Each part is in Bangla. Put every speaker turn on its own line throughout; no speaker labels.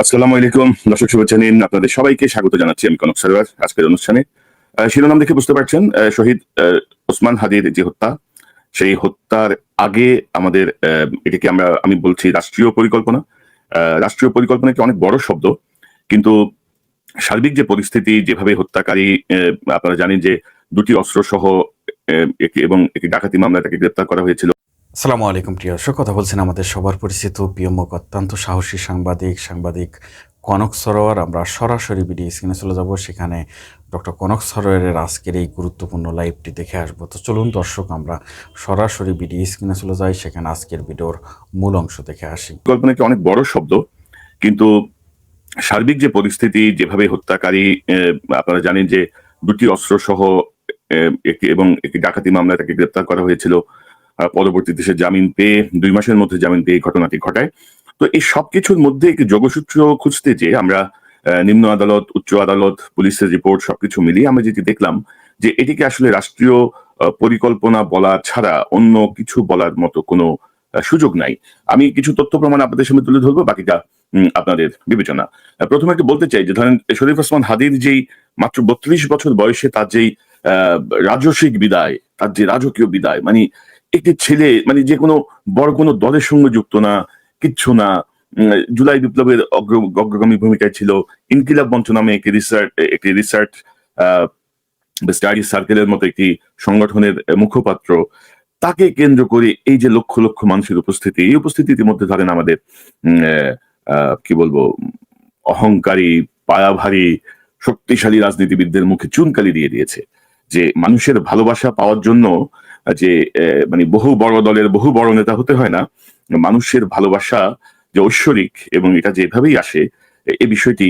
আসসালামু আলাইকুম দর্শক, শুভেচ্ছা নিন। আপনাদের সবাইকে স্বাগত জানাচ্ছি আমি কনক সরোয়ার আজকের অনুষ্ঠানে। শিরোনাম দেখে বুঝতে পারছেন, শহীদ ওসমান হাদির যে হত্যা, সেই হত্যার আগে আমাদের এটাকে আমি বলছি রাষ্ট্রীয় পরিকল্পনা। রাষ্ট্রীয় পরিকল্পনা একটি অনেক বড় শব্দ, কিন্তু সার্বিক যে পরিস্থিতি, যেভাবে হত্যাকারী, আপনারা জানেন যে দুটি অস্ত্র সহ এবং একটি ডাকাতি মামলায় তাকে গ্রেপ্তার করা হয়েছিল।
আসসালামু আলাইকুম প্রিয় দর্শক, কথা বলছেন আমাদের সবার পরিচিত প্রিয় মুখ, অত্যন্ত সাহসী সাংবাদিক কনক সরোয়ার। আমরা সরাসরি ভিডিও স্ক্রিনে চলে যাব, সেখানে ডক্টর কনক সরোয়ারের আজকের এই গুরুত্বপূর্ণ লাইভটি দেখে আসবো। তো চলুন দর্শক, আমরা সরাসরি ভিডিও স্ক্রিনে চলে যাই, সেখানে আজকের ভিডিওর মূল অংশ দেখে আসি।
পরিকল্পনা একটি অনেক বড় শব্দ, কিন্তু সার্বিক যে পরিস্থিতি, যেভাবে হত্যাকারী, আপনারা জানেন যে দুটি অস্ত্র সহ একটি ডাকাতি মামলায় তাকে গ্রেপ্তার করা হয়েছিল। পরবর্তীতে সে জামিন পেয়ে 2 মাসের মধ্যে জামিন পেয়ে ঘটনাটি ঘটায়। তো এই সবকিছুর মধ্যে একটি যোগসূত্র খুঁজতে যে আমরা নিম্ন আদালত, উচ্চ আদালত, পুলিশের রিপোর্ট সবকিছু মিলিয়ে আমরা যেটি দেখলাম যে এটিকে আসলে রাষ্ট্রীয় পরিকল্পনা বলা ছাড়া অন্য কিছু বলার মতো কোনো সুযোগ নাই। আমি কিছু তথ্য প্রমাণ আপনাদের সামনে তুলে ধরবো, বাকিটা আপনাদের বিবেচনা। প্রথমে একটু বলতে চাই যে ধরেন শরীফ ওসমান হাদির যেই মাত্র 32 বছর বয়সে তার যেই রাজস্বিক বিদায়, তার যে রাজকীয় বিদায়, মানে একটি ছেলে, মানে যে কোনো বড় কোনো দলের সঙ্গে যুক্ত না, কিচ্ছু না। জুলাই বিপ্লবের অগ্রগামী ভূমিকায় ছিল। ইনকিলাব মঞ্চ নামে একটি রিসার্চ স্টাডি সার্কেলের মতো একটি সংগঠনের মুখপাত্র, তাকে কেন্দ্র করে এই যে লক্ষ লক্ষ মানুষের উপস্থিতি, এই উপস্থিতির মধ্যে ধরেন আমাদের কি বলবো, অহংকারী, পায়াভারী, শক্তিশালী রাজনীতিবিদদের মুখে চুনকালি দিয়ে দিয়েছে যে মানুষের ভালোবাসা পাওয়ার জন্য যে মানে বহু বড় দলের বহু বড় নেতা হতে হয় না, মানুষের ভালোবাসা যে ঐশ্বরিক এবং এটা যেভাবেই আসে, এই বিষয়টি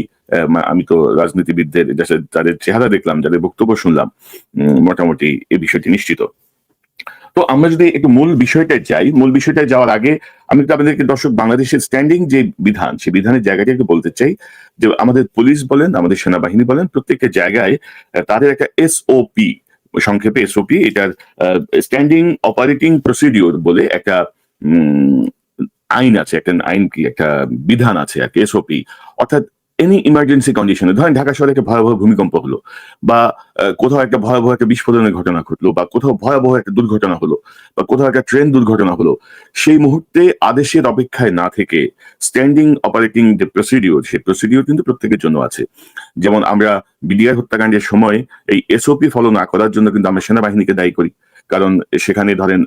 আমি তো রাজনীতিবিদদের যাদের চেহারা দেখলাম, যাদের বক্তব্য শুনলাম, মোটামুটি এই বিষয়টি নিশ্চিত। তো আমরা যদি একটু মূল বিষয়টায় যাই, মূল বিষয়টায় যাওয়ার আগে আমি একটু আপনাদেরকে দর্শক বাংলাদেশের স্ট্যান্ডিং যে বিধান, সেই বিধানের জায়গাটা একটু বলতে চাই। যে আমাদের পুলিশ বলেন, আমাদের সেনাবাহিনী বলেন, প্রত্যেকটা জায়গায় তাদের একটা এসওপি, সংক্ষেপে এসওপি, এটার স্ট্যান্ডিং অপারেটিং প্রসিডিওর বলে একটা আইন আছে, একটা আইন কি একটা বিধান আছে আর কি, এসওপি। অর্থাৎ এনি ইমার্জেন্সি কন্ডিশনে, ধরেন ঢাকা শহরে একটা ভয়াবহ ভূমিকম্প হলো, বা কোথাও একটা ভয়াবহ একটা বিস্ফোরণের ঘটনা ঘটলো, বা কোথাও ভয়াবহ একটা দুর্ঘটনা হলো, বা কোথাও একটা ট্রেন দুর্ঘটনা হলো, সেই মুহূর্তে আদেশের অপেক্ষায় না থেকে স্ট্যান্ডিং অপারেটিং যে প্রসিডিওর, সেই প্রসিডিওর কিন্তু প্রত্যেকের জন্য আছে। যেমন আমরা বিডিআর হত্যাকাণ্ডের সময় এই এসওপি ফলো না করার জন্য কিন্তু আমরা সেনাবাহিনীকে দায়ী করি, কারণ সেখানে ধরেন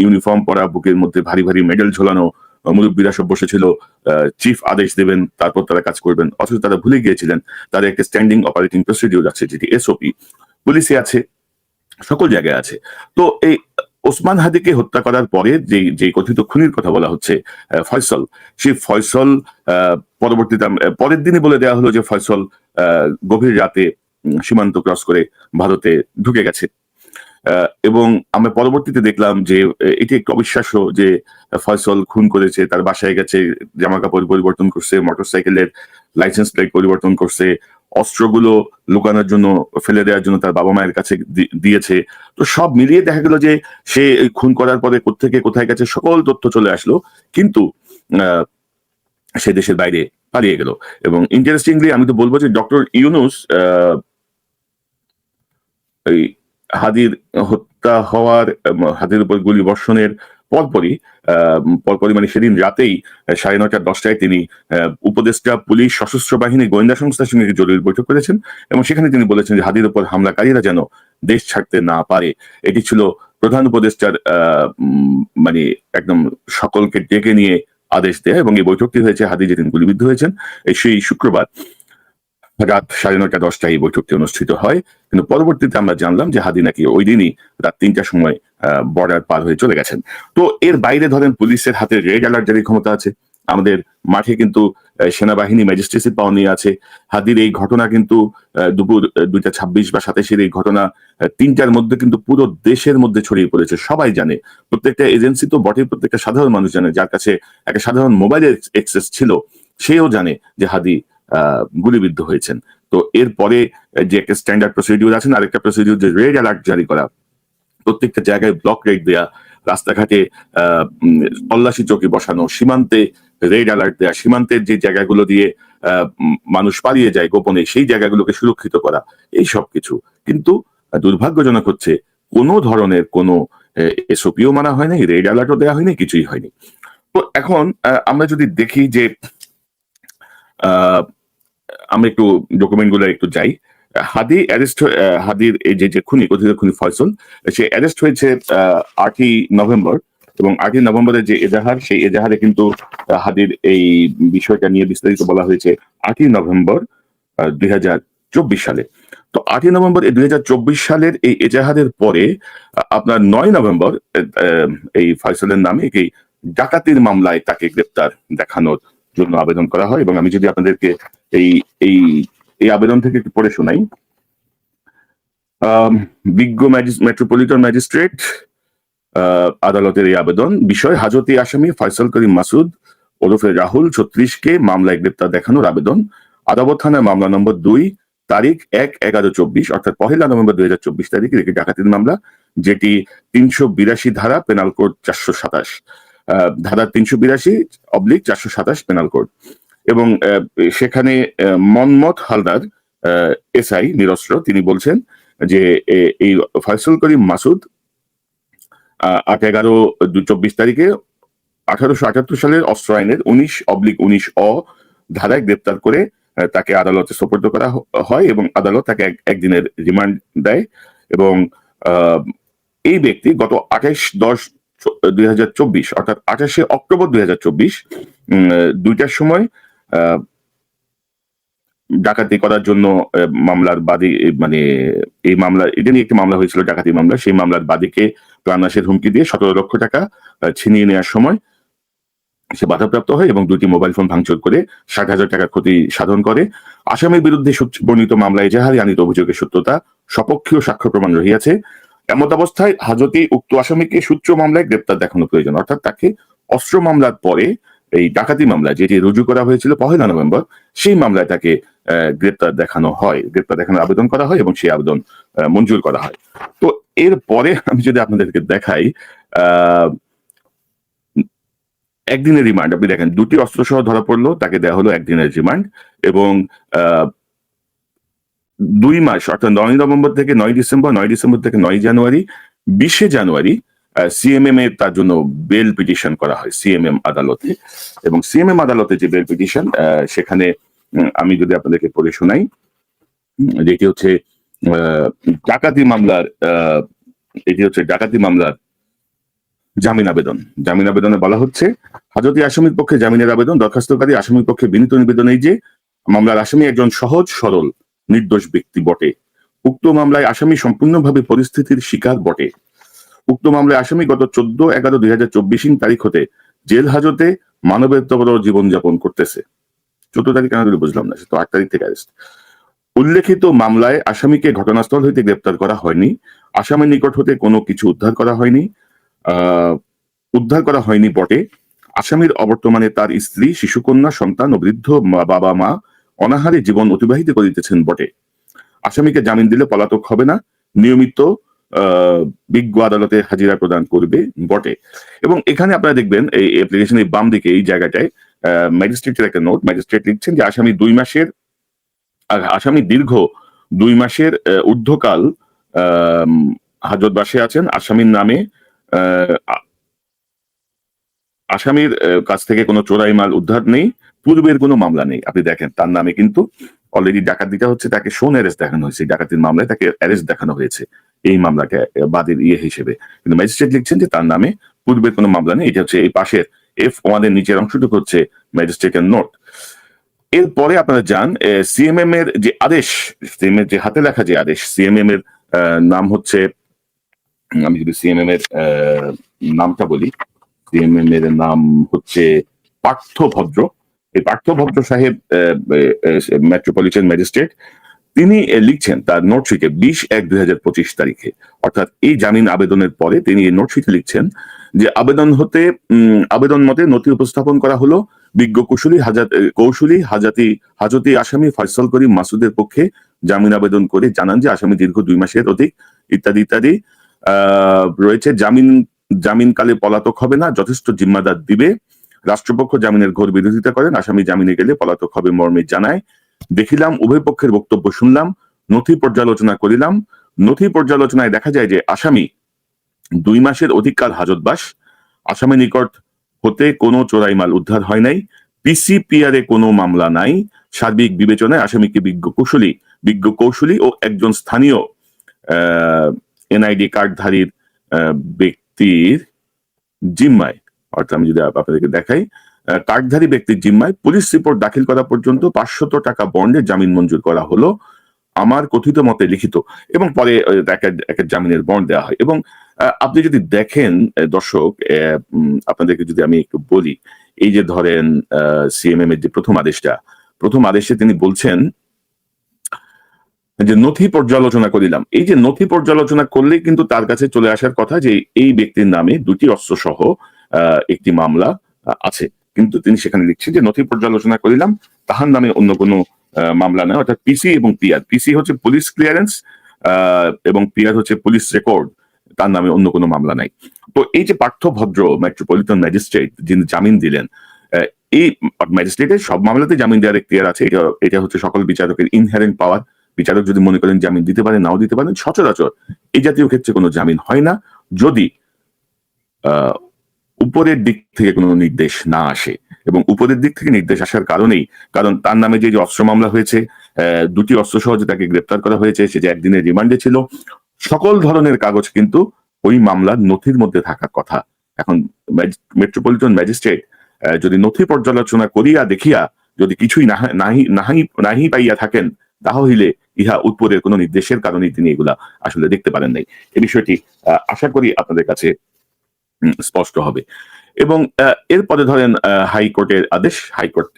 ইউনিফর্ম পরা, বুকের মধ্যে ভারী ভারী মেডেল ঝোলানো মুরব্বীরা সব বসেছিল, চিফ আদেশ দেবেন তারপর তারা কাজ করবেন, অথচ তারা ভুলে গিয়েছিলেন তাদের একটা স্ট্যান্ডিং অপারেটিং প্রসিডিউর আছে, যেটি এসওপি। পুলিশে আছে, সকল জায়গায় আছে। তো এই ওসমান হাদিকে হত্যা করার পরে যে কথিত খুনির কথা বলা হচ্ছে, ফয়সল, সেই ফয়সল পরবর্তীতে পরের দিনই বলে দেওয়া হলো যে ফয়সল গভীর রাতে সীমান্ত ক্রস করে ভারতে ঢুকে গেছে। এবং আমরা পরবর্তীতে দেখলাম যে এটি একটু অবিশ্বাস্য যে ফয়সল খুন করেছে, তার বাসায় গেছে, জামা কাপড় পরিবর্তন করছে, মোটরসাইকেলের লাইসেন্স প্লেট পরিবর্তন করছে, অস্ত্রগুলো লুকানোর জন্য, ফেলে দেওয়ার জন্য তার বাবা মায়ের কাছে দিয়েছে। তো সব মিলিয়ে দেখা গেল যে সে খুন করার পরে কোত্থেকে কোথায় গেছে সকল তথ্য চলে আসলো, কিন্তু সে দেশের বাইরে পালিয়ে গেল। এবং ইন্টারেস্টিংলি আমি তো বলবো যে ডক্টর ইউনূস এই হাদির হত্যা হওয়ার, হাদির উপর গুলি বর্ষণের পরপরই মানে সেদিন রাতেই 9:30-10টায় তিনি উপদেষ্টা, পুলিশ, সশস্ত্র বাহিনী, গোয়েন্দা সংস্থার সঙ্গে জরুরি বৈঠক করেছেন, এবং সেখানে তিনি বলেছেন যে হাদির উপর হামলাকারীরা যেন দেশ ছাড়তে না পারে। এটি ছিল প্রধান উপদেষ্টার মানে একদম সকলকে ডেকে নিয়ে আদেশ দেয়া, এবং এই বৈঠকটি হয়েছে হাদি যেদিন গুলিবিদ্ধ হয়েছেন সেই শুক্রবার রাত 9:30-10টায় এই বৈঠকটি অনুষ্ঠিত হয়। কিন্তু পরবর্তীতে আমরা জানলাম যে হাদি নাকি ওই দিনই রাত 3টার সময় বর্ডার পার হয়ে চলে গেছেন। তো এর বাইরে ধরেন পুলিশের হাতে রেড অ্যালার্ট জারির ক্ষমতা আছে, আমাদের মাঠে কিন্তু সেনাবাহিনী ম্যাজিস্ট্রেসি পাওয়ার নিয়ে আছে। হাদির এই ঘটনা কিন্তু দুপুর 2:26 বা 27 এই ঘটনা 3টার মধ্যে কিন্তু পুরো দেশের মধ্যে ছড়িয়ে পড়েছে, সবাই জানে। প্রত্যেকটা এজেন্সি তো বটে, প্রত্যেকটা সাধারণ মানুষ জানে, যার কাছে একটা সাধারণ মোবাইলের এক্সেস ছিল সেও জানে যে হাদি গুলিবিদ্ধ হয়েছেন। তো এরপরে যে একটা স্ট্যান্ডার্ড প্রসিডিউর আছে, আরেকটা প্রসিডিউর যে রেড অ্যালার্ট জারি করা, প্রত্যেকটা জায়গায় ব্লক রেড দেয়া, রাস্তাঘাটে তল্লাশি চৌকি বসানো, সীমান্তে রেড অ্যালার্ট দেওয়া, সীমান্তের যে জায়গাগুলো দিয়ে মানুষ পালিয়ে যায় গোপনে, সেই জায়গাগুলোকে সুরক্ষিত করা, এই সব কিছু। কিন্তু দুর্ভাগ্যজনক হচ্ছে কোনো ধরনের কোনো এসওপিও মানা হয়নি, রেড অ্যালার্টও দেওয়া হয়নি, কিছুই হয়নি। তো এখন আমরা যদি দেখি যে আমরা একটু ডকুমেন্ট গুলো একটু যাই। হাদি অ্যারেস্ট, হাদির এই যে খুনি, কথিত খুনি ফয়সল, সে অ্যারেস্ট হয়েছে 8ই নভেম্বর, এবং 8ই নভেম্বরের যে এজাহার, সেই এজাহারে কিন্তু হাদির এই বিষয়টা নিয়ে বিস্তারিত বলা হয়েছে 8ই নভেম্বর 2024 সালে। তো 8ই নভেম্বর এই 2024 সালের এই এজাহারের পরে আপনার 9 নভেম্বর এই ফয়সলের নামে এই ডাকাতির মামলায় তাকে গ্রেপ্তার দেখানোর জন্য আবেদন করা হয়। এবং আমি যদি আপনাদেরকে এই এই এই আবেদন থেকে একটু পড়ে শোনাই। বিজ্ঞ মেট্রোপলিটন ম্যাজিস্ট্রেট আদালতের এই আবেদন বিষয়, হাজতি আসামি ফয়সল করিম মাসুদ ওরফে রাহুল 36কে মামলায় গ্রেপ্তার দেখানোর আবেদন। আদাবর থানায় মামলা নম্বর 2, তারিখ 1/11/24, অর্থাৎ 1 নভেম্বর 2024 তারিখে একটি ডাকাতির মামলা, যেটি 382 ধারা, পেনাল কোড 427, ধারা 382/427 পেনাল কোড। এবং সেখানে মনমত হালদার এসআই নিরস্ত্র, তিনি বলছেন যে এই ফয়সল করিম মাসুদ 8/11/24 তারিখে 1878 সালের অস্ত্র আইনের 19/19 ধারায় গ্রেপ্তার করে তাকে আদালতে সোপর্দ করা হয়, এবং আদালত তাকে একদিনের রিমান্ড দেয়। এবং এই ব্যক্তি গত 28/10/2024, অর্থাৎ 28শে অক্টোবর 2024 2টার সময় ডাকাতি করার জন্য মামলার বাদী, মানে এই মামলা, এটা নিয়ে একটি মামলা হয়েছিল, ডাকাতি মামলা, সেই মামলার বাদীকে প্রাণনাশের হুমকি দিয়ে 17 লক্ষ টাকা ছিনিয়ে নেওয়ার সময় সে বাধাপ্রাপ্ত হয় এবং 2টি মোবাইল ফোন ভাঙচুর করে 60,000 টাকা ক্ষতি সাধন করে। আসামির বিরুদ্ধে বর্ণিত মামলায় এজাহারে আনিত অভিযোগের সত্যতা সপক্ষীয় সাক্ষ্য প্রমাণ রহিয়াছে। এমত অবস্থায় হাজতে উক্ত আসামিকে সূত্র মামলায় গ্রেপ্তার দেখানো প্রয়োজন, অর্থাৎ তাকে অস্ত্র মামলার পরে এই ডাকাতি মামলা যেটি রুজু করা হয়েছিল 1 নভেম্বর, সেই মামলায় তাকে গ্রেপ্তার দেখানো হয়, গ্রেপ্তার দেখানোর আবেদন করা হয় এবং সেই আবেদন মঞ্জুর করা হয়। তো এরপরে আমি যদি আপনাদেরকে দেখাই, একদিনের রিমান্ড, আপনি দেখেন 2টি অস্ত্র সহ ধরা পড়লো, তাকে দেওয়া হলো একদিনের রিমান্ড। এবং 2 মাস, অর্থাৎ 9 নভেম্বর থেকে 9 ডিসেম্বর, 9 ডিসেম্বর থেকে 9 জানুয়ারি, 20শে জানুয়ারি সিএমএম এ তার জন্য বেল পিটিশন করা হয় সিএমএম আদালতে। এবং সিএমএম আদালতে যে বেল পিটিশন, সেখানে আমি যদি আপনাদেরকে পড়ে শোনাই, যেটি হচ্ছে ডাকাতি মামলার, এটি হচ্ছে ডাকাতি মামলার জামিন আবেদন। জামিন আবেদনে বলা হচ্ছে, হাজতি আসামির পক্ষে জামিনের আবেদন। দরখাস্তকারী আসামির পক্ষে বিনীত নিবেদন এই যে, মামলার আসামি একজন সহজ সরল নির্দোষ ব্যক্তি বটে। উক্ত মামলায় আসামি সম্পূর্ণভাবে পরিস্থিতির শিকার বটে। উক্ত মামলায় আসামি গত 14/11/2024 তারিখ হতে জেল হাজতে মানবেতর জীবনযাপন করতেছে। 14 তারিখ কেন বুঝলাম না, সে তো 8 তারিখ থেকে অ্যারেস্ট। উল্লেখিত মামলায় আসামিকে ঘটনাস্থল হইতে গ্রেপ্তার করা হয়নি, আসামির নিকট হতে কোনো কিছু উদ্ধার করা হয়নি বটে। আসামির অবর্তমানে তার স্ত্রী, শিশুকন্যা, সন্তান ও বৃদ্ধ বাবা মা অনাহারে জীবন অতিবাহিত করিতেছেন বটে। আসামিকে জামিন দিলে পলাতক হবে না, নিয়মিত বিজ্ঞ আদালতে হাজিরা প্রদান করবে বটে। এবং এখানে আপনারা দেখবেন এই অ্যাপ্লিকেশনের বাম দিকে এই জায়গাটায় ম্যাজিস্ট্রেটের একটা নোট, ম্যাজিস্ট্রেট লিখছেন যে আসামি দীর্ঘ 2 মাসের ঊর্ধ্বকাল হাজতবাসে আছেন। আসামির নামে আসামির কাছ থেকে কোনো চোরাই মাল উদ্ধার নেই, পূর্বের কোনো মামলা নেই। আপনি দেখেন তার নামে কিন্তু অলরেডি ডাকাতিটা হচ্ছে, তাকে শোন অ্যারেস্ট দেখানো হয়েছে, ডাকাতির মামলায় তাকে অ্যারেস্ট দেখানো হয়েছে এই মামলাকে বাদীর হিসেবে। কিন্তু ম্যাজিস্ট্রেট লিখছেন যে তার নামে পূর্বের কোনো মামলা নেই। এটা হচ্ছে এই পাশের F1 এর নিচের অংশটুকু হচ্ছে ম্যাজিস্ট্রেটের নোট। এরপরে আপনারা যান সিএমএম এর যে আদেশ, সিএমএম যে হাতে লেখা যে আদেশ, সিএমএম এর নাম হচ্ছে, আমি যদি সিএমএম এর নামটা বলি, সিএমএম এর নাম হচ্ছে পার্থভদ্র। এই পার্থভদ্র সাহেব মেট্রোপলিটন ম্যাজিস্ট্রেট, তিনি লিখছেন তার নোটশিটে 20/1/2025 তারিখে, অর্থাৎ এই জামিন আবেদনের পরে তিনি এই নোটশিটে লিখছেন যে আবেদন মতে নথি উপস্থাপন করা হলো বিজ্ঞ কৌশলী হাজতি আসামি ফয়সল করিম মাসুদের পক্ষে জামিন আবেদন করে জানান যে আসামি দীর্ঘ 2 মাসের অধিক ইত্যাদি ইত্যাদি রয়েছে, জামিনকালে পলাতক হবে না, যথেষ্ট জিম্মাদার দিবে, রাষ্ট্রপক্ষ জামিনের ঘোর বিরোধিতা করেন। আসামি জামিনে গেলে পলাতক হবে মর্মে জানায়। দেখিলাম উভয় পক্ষের বক্তব্য শুনলাম, নথি পর্যালোচনা করিলাম। নথি পর্যালোচনায় দেখা যায় যে আসামি 2 মাসের অধিককাল হাজতবাস, আসামি নিকট হতে কোনো চোরাই মাল উদ্ধার হয় নাই, পিসিপিআরে কোনো মামলা নাই। সার্বিক বিবেচনায় আসামিকে বিজ্ঞ কৌশলী ও একজন স্থানীয় এনআইডি কার্ডধারীর ব্যক্তির জিম্মায়, অর্থাৎ আমি যদি আপনাদেরকে দেখাই, কার্ডধারী ব্যক্তির জিম্মায় পুলিশ রিপোর্ট দাখিল করা পর্যন্ত 500 টাকা বন্ডে জামিন মঞ্জুর করা হলো আমার কথিত মতে লিখিত, এবং পরে একটা জামিনের বন্ড দেওয়া হয়। এবং আপনি যদি দেখেন দর্শক, আপনাদেরকে যদি আমি একটু বলি, এই যে ধরেন সিএমএম এর যে প্রথম আদেশে তিনি বলছেন যে নথি পর্যালোচনা করিলাম। এই যে নথি পর্যালোচনা করলেই কিন্তু তার কাছে চলে আসার কথা যে এই ব্যক্তির নামে 2টি অস্ত্র সহ একটি মামলা আছে, কিন্তু তিনি সেখানে লিখছেন যে নথি পর্যালোচনা করিলাম, তাহার নামে অন্য কোনো মামলা নয়। অর্থাৎ পিসি এবং পিআর, পিসি হচ্ছে পুলিশ ক্লিয়ারেন্স এবং পিআর হচ্ছে পুলিশ রেকর্ড, তার নামে অন্য কোনো মামলা নাই। তো এই যে পার্থ ভদ্র মেট্রোপলিটন ম্যাজিস্ট্রেট যিনি জামিন দিলেন, এই ম্যাজিস্ট্রেটের সব মামলাতে জামিন দেওয়ার এখতিয়ার আছে, এটা হচ্ছে সকল বিচারকের ইনহেরেন্ট পাওয়ার। বিচারক যদি মনে করেন জামিন দিতে পারেন, নাও দিতে পারেন। সচরাচর এই জাতীয় ক্ষেত্রে কোনো জামিন হয় না যদি উপরের দিক থেকে কোনো নির্দেশ না আসে। এবং উপরের দিক থেকে নির্দেশ আসার কারণ তার নামে যে অস্ত্র মামলা হয়েছে, 2টি অস্ত্র সহ যে তাকে গ্রেপ্তার করা হয়েছে, সে যে একদিনের রিমান্ডে ছিল, সকল ধরনের কাগজ কিন্তু ওই মামলার নথির মধ্যে থাকার কথা। এখন মেট্রোপলিটন ম্যাজিস্ট্রেট যদি নথি পর্যালোচনা করিয়া দেখিয়া যদি কিছুই নাহি পাইয়া থাকেন, তাহলে ইহা উপরের কোনো নির্দেশের কারণে তিনি এগুলা আসলে দেখতে পারেন নাই। এই বিষয়টি আশা করি আপনাদের কাছে স্পষ্ট হবে। এবং এরপরে ধরেন হাইকোর্টের আদেশ, হাইকোর্ট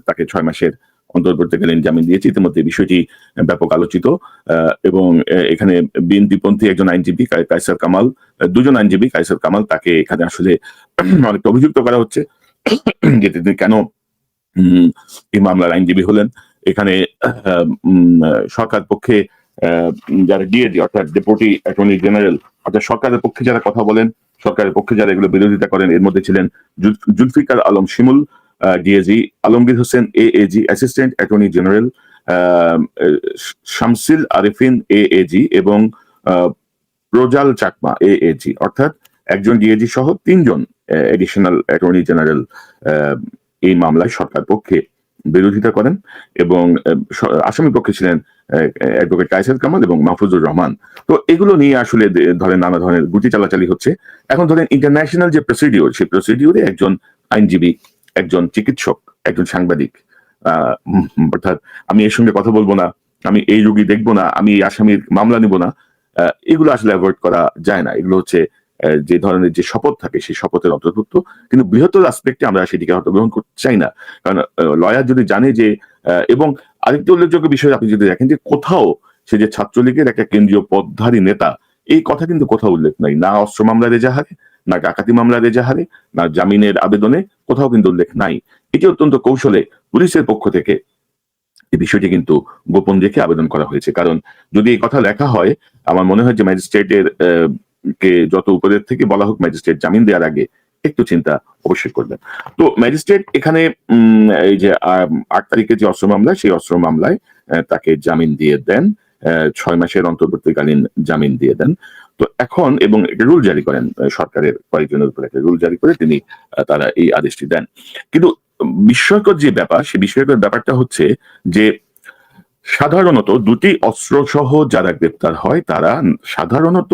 তাকে 6 মাসের অন্তর্বর্তীকালীন জামিন দিয়েছে। ইতিমধ্যে বিষয়টি ব্যাপক আলোচিত, এবং এখানে বিএনপিপন্থী একজন আইনজীবী কায়সার কামাল, 2জন আইনজীবী কায়সার কামাল, তাকে এখানে আসলে অনেকটা অভিযুক্ত করা হচ্ছে যে তিনি কেন এই মামলার আইনজীবী হলেন। এখানে সরকার পক্ষে যারা ডিএজি অর্থাৎ ডেপুটি অ্যাটর্নি জেনারেল, অর্থাৎ সরকারের পক্ষে যারা কথা বলেন, সরকারের পক্ষে যারা এগুলো বিরোধিতা করেন, এর মধ্যে ছিলেন Zulfikar Alam Shimul DAG, Alamgir Hossain AAG assistant attorney general, Shamsil Arifin AAG এবং প্রজাল চাকমা এএজি, অর্থাৎ একজন ডিএজি সহ 3জন এডিশনাল অ্যাটর্নি জেনারেল এই মামলায় সরকার পক্ষে বিরোধিতা করেন। এবং আসামি পক্ষে ছিলেন অ্যাডভোকেট কায়সার কামাল এবং মাহফুজুর রহমান। তো এগুলো নিয়ে আসলে ধরেন নানা ধরনের গুটি চালাচালি হচ্ছে। এখন ধরেন ইন্টারন্যাশনাল যে প্রসিডিওর, সেই প্রসিডিওরে একজন আইনজীবী, একজন চিকিৎসক, একজন সাংবাদিক, অর্থাৎ আমি এর সঙ্গে কথা বলবো না, আমি এই রোগী দেখবো না, আমি আসামির মামলা নিব না, এগুলো আসলে অ্যাভয়েড করা যায় না। এগুলো হচ্ছে যে ধরনের যে শপথ থাকে সেই শপথের অন্তর্ভুক্ত, কিন্তু বৃহত্তর আসপেক্টে আমরা সেটিকে হয়তো গ্রহণ করতে চাই না। কারণ লয়ার যদি জানে যে, এবং আরেকটি উল্লেখযোগ্য বিষয় আপনি যদি দেখেন যে কোথাও সে যে ছাত্রলীগের একটা কেন্দ্রীয় পদধারী নেতা, এই কথা কিন্তু কোথাও উল্লেখ নাই, না অস্ত্র মামলার এজাহারে, না ডাকাতি মামলার এজাহারে, না জামিনের আবেদনে, কোথাও কিন্তু উল্লেখ নাই। এটি অত্যন্ত কৌশলে পুলিশের পক্ষ থেকে এই বিষয়টি কিন্তু গোপন রেখে আবেদন করা হয়েছে। কারণ যদি এই কথা লেখা হয়, আমার মনে হয় যে ম্যাজিস্ট্রেটের কে যত উপরের থেকে বলা হোক, ম্যাজিস্ট্রেট জামিন দেওয়ার আগে একটু চিন্তা অবশ্যই করবেন। তো ম্যাজিস্ট্রেট এখানে এই যে 8 তারিখে যে অস্ত্র মামলা, সেই অস্ত্র মামলায় তাকে জামিন দিয়ে দেন, 6 মাসের অন্তর্বর্তীকালীন জামিন দিয়ে দেন। তো এখন এবং রুল জারি করেন, সরকারের কয়েকজনের উপর একটা রুল জারি করে তারা এই আদেশটি দেন। কিন্তু বিস্ময়কর যে ব্যাপার, সেই বিস্ময়কর ব্যাপারটা হচ্ছে যে সাধারণত 2টি অস্ত্র সহ যারা গ্রেপ্তার হয়, তারা সাধারণত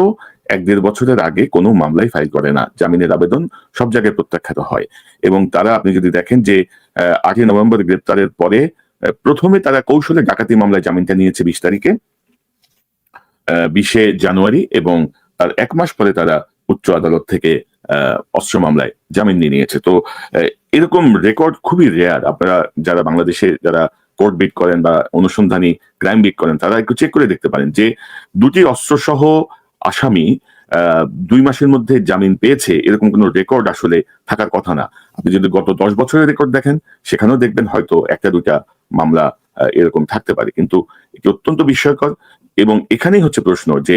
1-1.5 বছরের আগে কোনো মামলায় ফাইল করে না, জামিনের আবেদন সব জায়গায় প্রত্যাখ্যাত হয়। এবং তারা, আপনি যদি দেখেন যে 8ই নভেম্বর গ্রেপ্তারের পরে প্রথমে তারা কৌশলে ডাকাতি মামলায় জামিনটা নিয়েছে 20 তারিখে, 20শে জানুয়ারি, এবং তার 1 মাস পরে তারা উচ্চ আদালত থেকে অস্ত্র মামলায় জামিন নিয়েছে। তো এরকম রেকর্ড খুবই রেয়ার। আপনারা যারা বাংলাদেশে যারা কোর্ট বিট করেন বা অনুসন্ধানী ক্রাইম বিট করেন, তারা একটু চেক করে দেখতে পারেন যে 2টি অস্ত্র সহ আসামি 2 মাসের মধ্যে জামিন পেয়েছে, এরকম কোনো রেকর্ড আসলে থাকার কথা না। আপনি যদি গত 10 বছরের রেকর্ড দেখেন, সেখানেও দেখবেন হয়তো 1-2টা মামলা এরকম থাকতে পারে। কিন্তু এটি অত্যন্ত বিস্ময়কর। এবং এখানেই হচ্ছে প্রশ্ন যে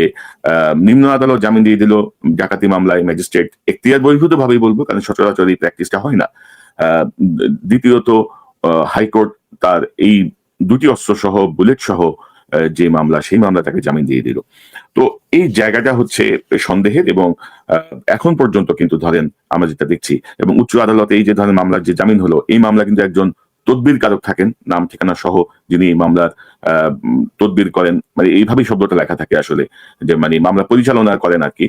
নিম্ন আদালত জামিন দিয়ে দিল ডাকাতি মামলায়, ম্যাজিস্ট্রেট এখতিয়ার বহির্ভূত ভাবেই বলবো, কারণ সচরাচর এই প্র্যাকটিসটা হয় না, দ্বিতীয়ত হাইকোর্ট তার এই দুটি অস্ত্র সহ বুলেট সহ যে মামলা, সেই মামলা তাকে জামিন দিয়ে দিল। তো এই জায়গাটা হচ্ছে সন্দেহের, এবং এখন পর্যন্ত কিন্তু ধরেন আমরা যেটা দেখছি, এবং উচ্চ আদালতে এই যে ধরেন মামলার যে জামিন হলো, এই মামলা কিন্তু একজন তদবির কারক থাকেন, নাম ঠিকানা সহ, যিনি মামলার তদবির করেন, মানে এইভাবেই শব্দটা লেখা থাকে আসলে, যে মানে মামলা পরিচালনা করেন আর কি।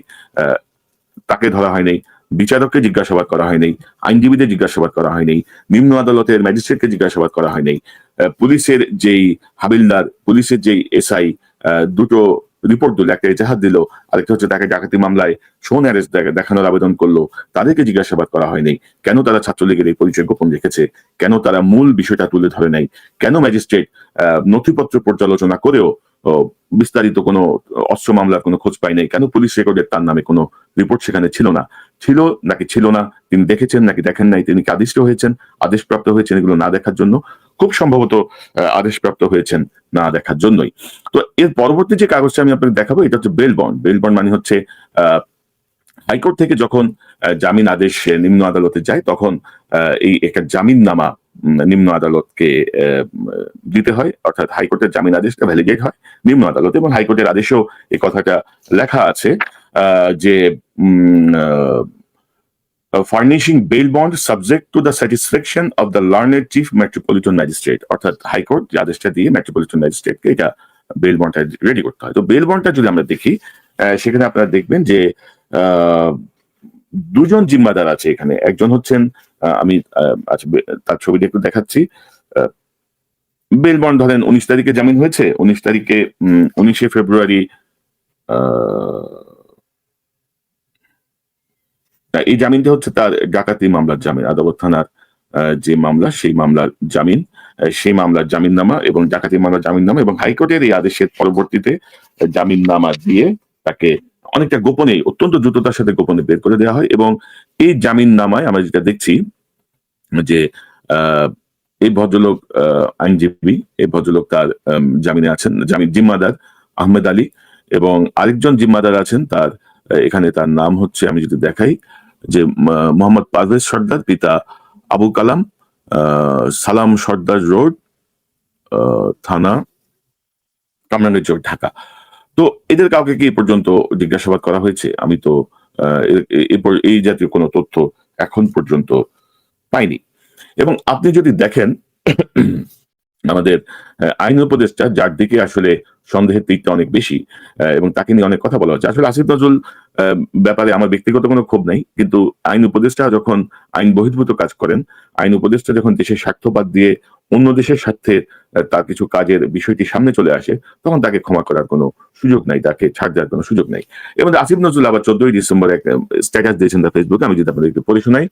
তাকে ধরা হয় নাই, বিচারককে জিজ্ঞাসাবাদ করা হয় নাই, আইনজীবীদের জিজ্ঞাসাবাদ করা হয় নাই, নিম্ন আদালতের ম্যাজিস্ট্রেটকে জিজ্ঞাসাবাদ করা হয় নাই, পুলিশের যেই হাবিলদার, পুলিশের যেই এসআই দুটো রিপোর্ট দিল, একটা এজাহার দিল, আরেকটা হচ্ছে তাকে ডাকাতি মামলায় শোন অ্যারেস্ট দেখানোর আবেদন করলো, তাদেরকে জিজ্ঞাসাবাদ করা হয়নি। কেন তারা ছাত্রলীগের এই পরিচয় গোপন রেখেছে, কেন তারা মূল বিষয়টা তুলে ধরে নাই, কেন ম্যাজিস্ট্রেট নথিপত্র পর্যালোচনা করেও বিস্তারিত কোনো অস্ত্র মামলার কোনো খোঁজ পাই নাই, কেন পুলিশ রেকর্ডের তার নামে কোনো রিপোর্ট সেখানে ছিল না, ছিল নাকি ছিল না, তিনি দেখেছেন নাকি দেখেন নাই, তিনি কি আদিষ্ট হয়েছেন, আদেশপ্রাপ্ত হয়েছেন এগুলো না দেখার জন্য, খুব সম্ভবত আদেশপ্রাপ্ত হয়েছেন না দেখার জন্যই। তো এর পরবর্তী যে কাগজটা আমি আপনাকে দেখাবো, এটা হচ্ছে বেল বন্ড। বেল বন্ড মানে হচ্ছে হাইকোর্ট থেকে যখন জামিন আদেশ নিম্ন আদালতে যায়, তখন এই একটা জামিন নামা নিম্ন আদালতকে দিতে হয়, অর্থাৎ হাইকোর্টের জামিন আদেশটা ভ্যালিডেট হয় নিম্ন আদালতে, এবং হাইকোর্টের আদেশেও এই কথাটা লেখা আছে যে furnishing bail bond subject to the satisfaction of the learned chief metropolitan magistrate, অর্থাৎ হাইকোর্ট যে আদেশটা দিয়ে মেট্রোপলিটন ম্যাজিস্ট্রেটকে এটা বেল বন্ডটা রেডি করতে হয়। তো বেল বন্ডটা যদি আমরা দেখি, সেখানে আপনারা দেখবেন যে দুজন জিম্মাদার আছে এখানে। একজন হচ্ছেন, আমি তার ছবিটা একটু দেখাচ্ছি। বেল বন্ড ধরেন 19 তারিখে জামিন হয়েছে, 19 তারিখে 19শে ফেব্রুয়ারি এই জামিনটা হচ্ছে তার ডাকাতি মামলার জামিন, আদালত থানার যে মামলা, সেই মামলার জামিন, সেই মামলার জামিননামা এবং ডাকাতি মামলার জামিননামা, এবং হাইকোর্টের এই আদেশের পরবর্তীতে জামিননামা দিয়ে তাকে অনেকটা গোপনে, অত্যন্ত দ্রুততার সাথে গোপনে বের করে দেওয়া হয়। এবং এই জামিননামায় আমরা যেটা দেখছি যে এই ভদ্রলোক আইনজীবী, এই ভদ্রলোক তার জামিনে আছেন, জিম্মাদার আহমেদ আলী, এবং আরেকজন জিম্মাদার আছেন তার, এখানে তার নাম হচ্ছে, আমি যদি দেখাই, যে মোহাম্মদ পারভেজ সর্দার, পিতা আবু কালাম, সালাম সর্দার রোড, থানা কামরাঙ্গীরচর, ঢাকা। তো এদের কাউকে কি পর্যন্ত জিজ্ঞাসাবাদ করা হয়েছে? আমি তো এরপর এই জাতীয় কোনো তথ্য এখন পর্যন্ত পাইনি। এবং আপনি যদি দেখেন আমাদের আইন উপদেষ্টা, যার দিকে আসলে সন্দেহের দিকটা অনেক বেশি, এবং তাকে নিয়ে অনেক কথা বলা হচ্ছে, আসলে আসিফ নজরুল ব্যাপারে আমার ব্যক্তিগত কোনো ক্ষোভ নাই, কিন্তু আইন উপদেষ্টা যখন আইন বহির্ভূত কাজ করেন, আইন উপদেষ্টা যখন দেশের স্বার্থ বাদ দিয়ে অন্য দেশের স্বার্থে তার কিছু কাজের বিষয়টি সামনে চলে আসে, তখন তাকে ক্ষমা করার কোনো সুযোগ নাই, তাকে ছাড় দেওয়ার কোনো সুযোগ নাই। এবং আসিফ নজরুল আবার 14ই ডিসেম্বর এক স্ট্যাটাস দিয়েছেন তার ফেসবুকে, আমি যদি আপনাদের একটু পড়ে শোনাই।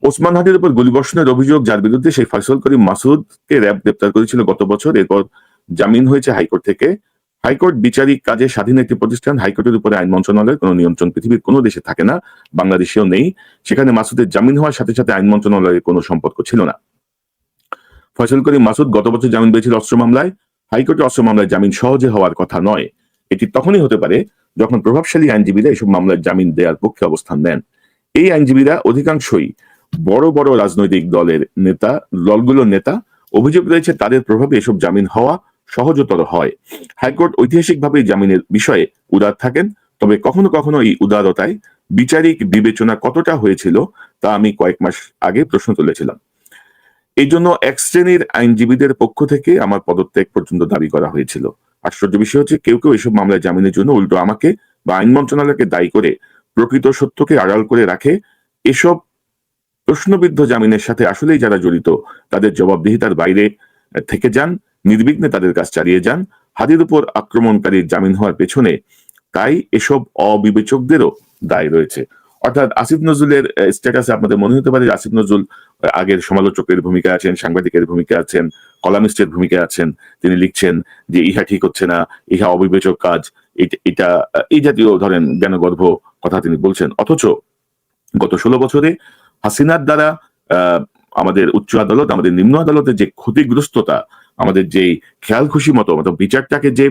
ওসমান হাদির উপর গুলিবর্ষণের অভিযোগ যার বিরুদ্ধে সেই ফয়সল করিম মাসুদকে র্যাব গ্রেপ্তার করেছিল গত বছর, এরপর জামিন হয়েছে হাইকোর্ট থেকে। হাইকোর্ট বিচারিক কাজে স্বাধীন একটি প্রতিষ্ঠান, হাইকোর্টের উপরে আইন মন্ত্রণালয়ের কোনো নিয়ন্ত্রণ পৃথিবীর কোনো দেশে থাকে না, বাংলাদেশেও নেই। সেখানে মাসুদের জামিন হওয়ার সাথে সাথে আইন মন্ত্রণালয়ের কোনো সম্পর্ক ছিল না। ফয়সল করিম মাসুদ গত বছর জামিন পেয়েছিল অস্ত্র মামলায়। হাইকোর্টে অস্ত্র মামলায় জামিন সহজে হওয়ার কথা নয়, এটি তখনই হতে পারে যখন প্রভাবশালী আইনজীবীরা এসব মামলায় জামিন দেওয়ার পক্ষে অবস্থান নেন। এই আইনজীবীরা অধিকাংশই বড় বড় রাজনৈতিক দলগুলোর নেতা। অভিযোগ রয়েছে তাদের প্রভাবে এসব জামিন হওয়া সহজতর হয়। হাইকোর্ট ঐতিহাসিকভাবে জামিনের বিষয়ে উদার থাকেন, তবে কখনো কখনো এই উদারতায় বিচারিক বিবেচনা কতটা হয়েছিল তা আমি কয়েক মাস আগে প্রশ্ন তুলেছিলাম। এই জন্য এক শ্রেণীর আইনজীবীদের পক্ষ থেকে আমার পদত্যাগ পর্যন্ত দাবি করা হয়েছিল। আশ্চর্য বিষয় হচ্ছে, কেউ কেউ এসব মামলায় জামিনের জন্য উল্টো আমাকে বা আইন মন্ত্রণালয়কে দায়ী করে প্রকৃত সত্যকে আড়াল করে রাখে। এসব প্রশ্নবিদ্ধ জামিনের সাথে আসলেই যারা জড়িত তাদের জবাবদিহিতার বাইরে থেকে যান, নির্বিঘ্নে তাদের কাজ চালিয়ে যান। হাদির উপর আক্রমণকারীর জামিন হওয়ার পেছনে তাই এসব অবিবেচকদেরও দায় রয়েছে। অর্থাৎ আসিফ নজরুলের স্ট্যাটাসে আপনাদের মনে হতে পারে যে আসিফ নজরুল আগের সমালোচকের ভূমিকা আছেন, সাংবাদিকের ভূমিকা আছেন, কলামিস্টের ভূমিকা আছেন, তিনি লিখছেন যে ইহা ঠিক হচ্ছে না, ইহা অবিবেচক কাজ, এটা এই জাতীয় ধরেন জ্ঞানগর্ভ কথা তিনি বলছেন। অথচ গত 16 বছরে হাসিনার দ্বারা আমাদের উচ্চ আদালত, আমাদের নিম্ন আদালতের যে ক্ষতিগ্রস্ততা, আমাদের যে খেয়াল খুশি মতো বিচারটাকে যে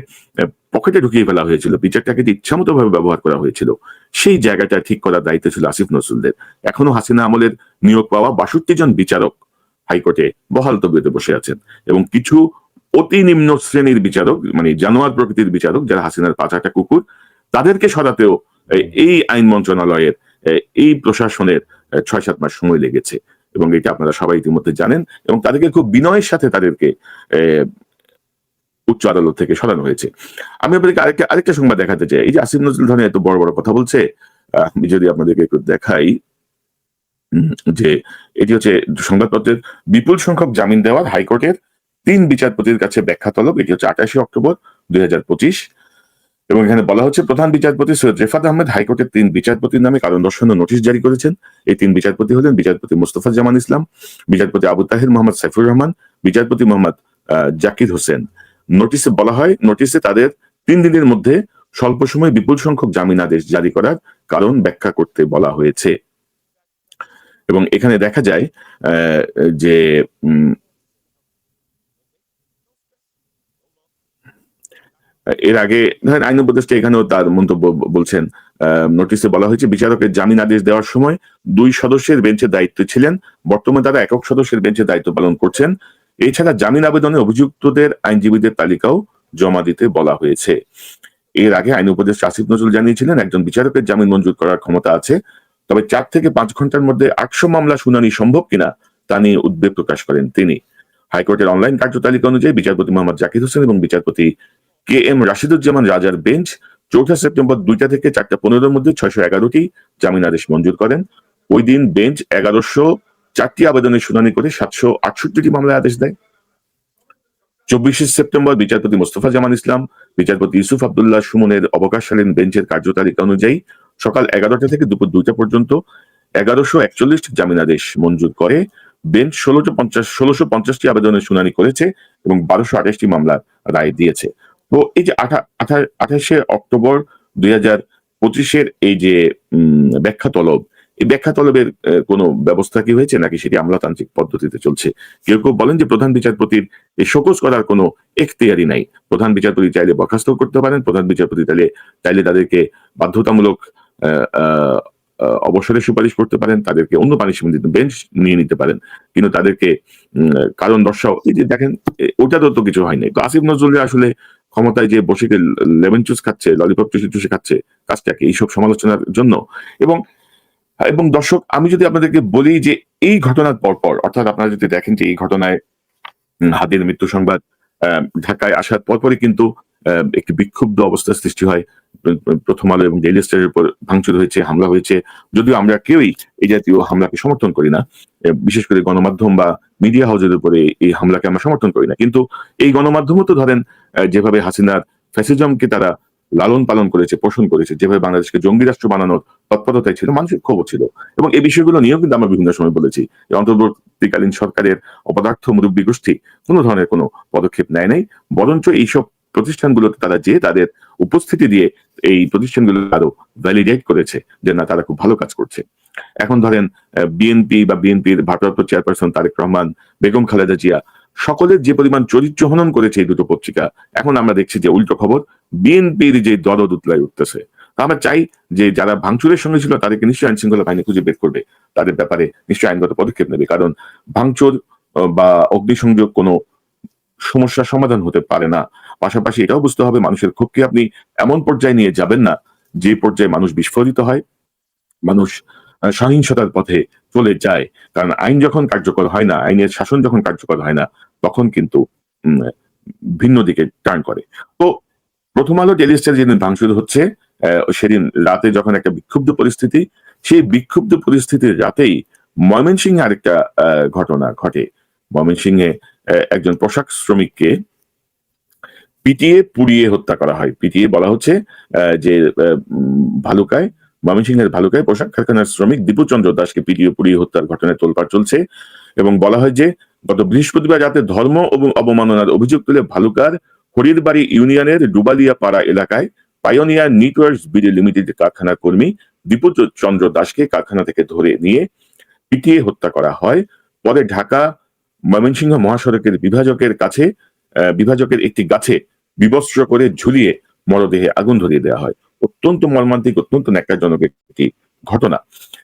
পকেটে ঢুকিয়ে ফেলা হয়েছিল, বিচারটাকে যে ইচ্ছা মতো ভাবে ব্যবহার করা হয়েছিল, সেই জায়গাটা ঠিক করার দায়িত্ব ছিল আসিফ নজরুলদের। এখনো হাসিনা আমলের নিয়োগ পাওয়া ৬২ জন বিচারক হাইকোর্টে বহাল তবিয়তে বসে আছেন, এবং কিছু অতি নিম্ন শ্রেণীর বিচারক, মানে জানোয়ার প্রকৃতির বিচারক, যারা হাসিনার পাঁচাটা কুকুর, তাদেরকে সরাতেও এই আইন মন্ত্রণালয়ের, এই প্রশাসনের ৬-৭ মাস সময় লেগেছে, এবং এটা আপনারা সবাই ইতিমধ্যে জানেন। এবং তাদেরকে খুব বিনয়ের সাথে তাদেরকে উচ্চ আদালত থেকে সরানো হয়েছে। আমি আপনাদেরকে আরেকটা সংবাদ দেখাতে চাই। এই যে আসিফ নজরুল ধরনের এত বড় বড় কথা বলছে, আমি যদি আপনাদেরকে একটু দেখাই, যে এটি হচ্ছে সংবাদপত্রের বিপুল সংখ্যক জামিন দেওয়ার হাইকোর্টের ৩ বিচারপতির কাছে ব্যাখ্যা তলব। এটি হচ্ছে ২৮ অক্টোবর ২০২৫, এবং এখানে বলা হচ্ছে প্রধান বিচারপতি সৈয়দ রেফাত আহমেদ হাইকোর্টের ৩ বিচারপতির নামে কারণ দর্শানোর নোটিশ জারি করেছেন। এই ৩ বিচারপতি হলেন বিচারপতি মোস্তফা জামান ইসলাম, বিচারপতি আবু তাহের মোহাম্মদ সাইফুর রহমান, বিচারপতি মোহাম্মদ জাকির হোসেন। নোটিশে বলা হয়, নোটিশে তাদের ৩ দিনের মধ্যে স্বল্প সময়ে বিপুল সংখ্যক জামিন আদেশ জারি করার কারণ ব্যাখ্যা করতে বলা হয়েছে। এবং এখানে দেখা যায় যে এর আগে ধরেন আইন উপদেষ্টা এখানেও তার মন্তব্য বলছেন, নোটিশে বলা হয়েছে বিচারকের জামিন আদেশ দেওয়ার সময় ২ সদস্যের বেঞ্চের দায়িত্ব ছিলেন, বর্তমানে তারা একক সদস্যের বেঞ্চের দায়িত্ব পালন করছেন। এছাড়া জামিন আবেদনে অভিযুক্তদের আইনজীবীদের তালিকাও জমা দিতে বলা হয়েছে। এর আগে আইন উপদেষ্টা আসিফ নজরুল জানিয়েছিলেন একজন বিচারকের জামিন মঞ্জুর করার ক্ষমতা আছে, তবে ৪ থেকে ৫ ঘন্টার মধ্যে ৮০০ মামলা শুনানি সম্ভব কিনা তা নিয়ে উদ্বেগ প্রকাশ করেন তিনি। হাইকোর্টের অনলাইন কার্যতালিকা অনুযায়ী বিচারপতি মোহাম্মদ জাকির হোসেন এবং বিচারপতি কে এম রাশিদুজ্জামান রাজার বেঞ্চ ৪ সেপ্টেম্বর ২টা থেকে ৪টা ১৫-র মধ্যে ৬১১টি জামিন আদেশ মঞ্জুর করেন। ওই দিন বেঞ্চ ১১০৪টি আবেদনের শুনানি করে ৭৬৮টি মামলায় আদেশ দেয়। ২৪ সেপ্টেম্বর বিচারপতি মোস্তফা জামান ইসলাম, বিচারপতি ইউসুফ আব্দুল্লাহ সুমনের অবকাশকালীন বেঞ্চের কার্যতালিকা অনুযায়ী সকাল ১১টা থেকে দুপুর ২টা পর্যন্ত ১১৪১টি জামিন আদেশ মঞ্জুর করে। বেঞ্চ ১৬৫০টি আবেদনের শুনানি করেছে এবং ১২২৮টি মামলার রায় দিয়েছে। তো এই যে ২৮শে অক্টোবর ২০২৫ এই যে ব্যাখ্যা তলব, এই ব্যাখ্যা তলবের কোনো ব্যবস্থা কি হয়েছে নাকি সেটি আমলাতান্ত্রিক পদ্ধতিতে চলছে? কেউ কেউ বলেন যে প্রধান বিচারপতির এই শোকজ করার কোনো এখতিয়ারই নাই। প্রধান বিচারপতি চাইলে বরখাস্ত করতে পারেন, প্রধান বিচারপতি চাইলে তাদেরকে বাধ্যতামূলক অবসরের সুপারিশ করতে পারেন, তাদেরকে অন্য পানিশমেন্ট দিতে বেঞ্চ নিয়ে নিতে পারেন, কিন্তু তাদেরকে কারণ দর্শাও, এই যে দেখেন ওটারও তো কিছু হয়নি। তো আসিফ নজরুল আসলে ক্ষমতায় যে বসে লেমন জুস খাচ্ছে, ললিপপ চুষে খাচ্ছে, কাজটাকে এইসব সমালোচনার জন্য। এবং দর্শক, আমি যদি আপনাদেরকে বলি যে এই ঘটনার পরপর, অর্থাৎ আপনারা যদি দেখেন যে এই ঘটনায় হাদির মৃত্যু সংবাদ ঢাকায় আসার পরপরই কিন্তু একটি বিক্ষুব্ধ অবস্থার সৃষ্টি হয়। প্রথম আলো এবং ডেইলি স্টারের উপর ভাঙচুর হয়েছে, হামলা হয়েছে। যদিও আমরা কেউই এই জাতীয় হামলাকে সমর্থন করি না, বিশেষ করে গণমাধ্যম বা মিডিয়া হাউসের উপরে এই হামলাকে আমরা সমর্থন করি না, কিন্তু এই গণমাধ্যমও তো ধরেন যেভাবে হাসিনার ফ্যাসিজমকে তারা লালন পালন করেছে, পোষণ করেছে, যেভাবে বাংলাদেশকে জঙ্গি রাষ্ট্র বানানোর তৎপরতায় ছিল, মানুষের ক্ষোভ ছিল। এবং এই বিষয়গুলো নিয়েও কিন্তু আমরা বিভিন্ন সময় বলেছি, অন্তর্বর্তীকালীন সরকারের অপদার্থ মুরব্বী গোষ্ঠী কোনো ধরনের কোনো পদক্ষেপ নেয় নাই, বরঞ্চ এইসব প্রতিষ্ঠানগুলোতে তারা যে তাদের উপস্থিতি দিয়ে এই প্রতিষ্ঠানগুলো আরো ভ্যালিডেট করেছে যে না, তারা খুব ভালো কাজ করছে। এখন ধরেন বিএনপি বা বিএনপির ভারপ্রাপ্ত চেয়ারপারসন তারেক রহমান, বেগম খালেদা জিয়া, সকলের যে পরিমাণ চরিত্র হনন করেছে এই দুটো পত্রিকা, এখন আমরা দেখছি যে উল্টো খবর, বিএনপির যে দরদ উতলায় উঠতেছে। আমরা চাই যে যারা ভাঙচুরের সঙ্গে ছিল তাদেরকে নিশ্চয়ই আইন শৃঙ্খলা বাহিনী খুঁজে বের করবে, তাদের ব্যাপারে নিশ্চয়ই আইনগত পদক্ষেপ নেবে, কারণ ভাঙচুর বা অগ্নিসংযোগ কোনো সমস্যার সমাধান হতে পারে না। পাশাপাশি এটাও বুঝতে হবে মানুষের ক্ষোভকে আপনি এমন পর্যায়ে নিয়ে যাবেন না যে পর্যায়ে মানুষ বিস্ফোরিত হয়, মানুষ সহিংসতার পথে চলে যায়। কারণ আইন যখন কার্যকর হয় না, আইনের শাসন যখন কার্যকর হয় না, তখন কিন্তু ভিন্ন দিকে টার্ন করে। তো প্রথম আলো ডেইলি স্টার যেদিন ভাঙচুর হচ্ছে, সেদিন রাতে যখন একটা বিক্ষুব্ধ পরিস্থিতি, সেই বিক্ষুব্ধ পরিস্থিতির রাতেই ময়মনসিংহে আরেকটা ঘটনা ঘটে। ময়মনসিংহে একজন পোশাক শ্রমিককে পিটিয়ে পুড়িয়ে হত্যা করা হয়। পিটিয়ে বলা হচ্ছে যে ভালুকায়, ময়মনসিংহের ভালুকায় পোশাক কারখানার শ্রমিক দীপু চন্দ্র দাসকে পিটিয়ে পুড়িয়ে হত্যার ঘটনায় তোলপাড় চলছে, এবং বলা হয় যে গত বৃহস্পতিবার রাতে ধর্ম এবং অবমাননার অভিযোগ তুলে ভালুকার হরিরবাড়ি ইউনিয়নের ডুবালিয়া পাড়া এলাকায় পাইওনিয়ার নেটওয়ার্কস বিডি লিমিটেড কারখানার কর্মী দীপু চন্দ্র দাসকে কারখানা থেকে ধরে নিয়ে পিটিয়ে হত্যা করা হয়। পরে ঢাকা ময়মনসিংহ মহাসড়কের বিভাজকের একটি গাছে বিবস্ত্র করে ঝুলিয়ে মরদেহে আগুন ধরিয়ে দেওয়া হয়। অত্যন্ত মর্মান্তিক, অত্যন্ত ন্যাক্কারজনক একটি ঘটনা।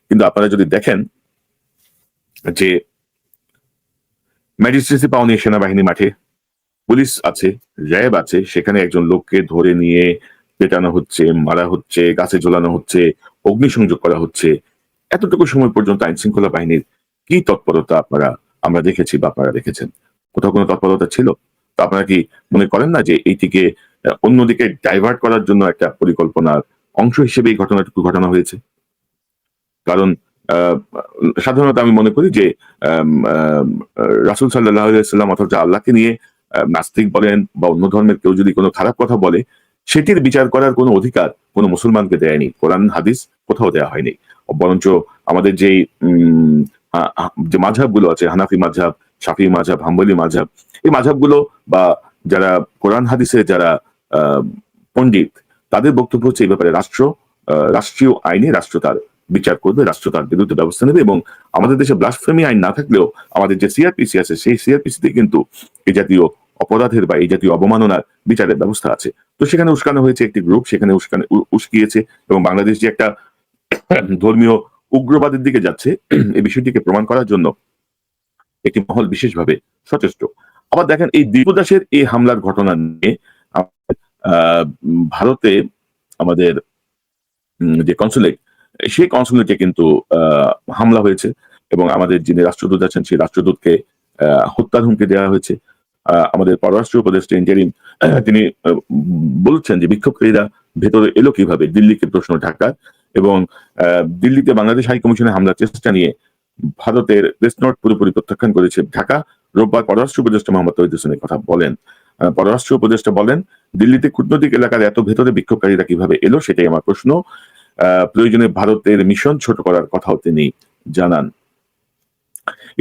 কিন্তু আপনারা যদি দেখেন যে ম্যাজিস্ট্রেসি পাওনি সেনাবাহিনী মাঠে, পুলিশ আছে, র্যাব আছে, সেখানে একজন লোককে ধরে নিয়ে পেটানো হচ্ছে, মারা হচ্ছে, গাছে ঝোলানো হচ্ছে, অগ্নিসংযোগ করা হচ্ছে। এতটুকু সময় পর্যন্ত আইন শৃঙ্খলা বাহিনীর কি তৎপরতা আমরা দেখেছি বা আপনারা দেখেছেন? কোথাও কোনো তৎপরতা ছিল? তো আপনারা কি মনে করেন না যে এইটিকে অন্যদিকে ডাইভার্ট করার জন্য একটা পরিকল্পনার অংশ হিসেবে এই ঘটনাটুকু ঘটানো হয়েছে? কারণ আহ, সাধারণত আমি মনে করি যে রাসূল সাল্লাল্লাহু আলাইহি ওয়াসাল্লাম অথবা আল্লাহকে নিয়ে নাস্তিক বলেন বা অন্য ধর্মের কেউ যদি কোনো খারাপ কথা বলে, সেটির বিচার করার কোনো অধিকার কোনো মুসলমানকে দেয়নি, কোরআন হাদিস কোথাও দেওয়া হয়নি। বরঞ্চ আমাদের যেই যে মাঝহাব গুলো আছে, হানাফি মাঝহাব, শাফি মাঝহাব, হাম্বলি মাঝহাব, এই মাঝহাবগুলো বা যারা কোরআন হাদিসে যারা আহ, পণ্ডিত, তাদের বক্তব্য হচ্ছে এই ব্যাপারে রাষ্ট্রীয় আইনে রাষ্ট্র তার বিচার করবে, রাষ্ট্র তার বিরুদ্ধে ব্যবস্থা নেবে। এবং আমাদের দেশে ব্লাসফেমি আইন না থাকলেও আমাদের যে সিআরপিসি আছে, সেই সিআরপিসিতে কিন্তু এই জাতীয় অপরাধের বা এই জাতীয় অবমাননার বিচারের ব্যবস্থা আছে। তো সেখানে উস্কানো হয়েছে একটি গ্রুপ, সেখানে উস্কিয়েছে, এবং বাংলাদেশ যে একটা ধর্মীয় উগ্রবাদের দিকে যাচ্ছে এই বিষয়টিকে প্রমাণ করার জন্য একটি মহল বিশেষভাবে সচেষ্ট। আবার দেখেন এই দীপু দাসের এই হামলার ঘটনা নিয়ে ভারতে আমাদের যে কনসুলেট, সেই কনসুলেটে কিন্তু হামলা হয়েছে, এবং আমাদের যিনি রাষ্ট্রদূত আছেন সেই রাষ্ট্রদূতকে হত্যার হুমকি দেওয়া হয়েছে। আমাদের পররাষ্ট্র উপদেষ্টা ইন্টারিম তিনি বলছেন যে বিক্ষোভকারীরা ভেতরে এলো কিভাবে, দিল্লিকে প্রশ্ন ঢাকার। এবং দিল্লিতে বাংলাদেশ হাই কমিশনে হামলার চেষ্টা নিয়ে ভারতের প্রেস নোট পুরোপুরি প্রত্যাখ্যান করেছে ঢাকা। রোববার পররাষ্ট্র উপদেষ্টা মোহাম্মদ তৌহিদ হোসেনের কথা বলেন। পররাষ্ট্র উপদেষ্টা বলেন, দিল্লিতে কূটনৈতিক এলাকার এত ভেতরে বিক্ষোভকারীরা কিভাবে এলো সেটাই আমার প্রশ্ন। প্রয়োজনে ভারতের মিশন ছোট করার কথাও তিনি জানান।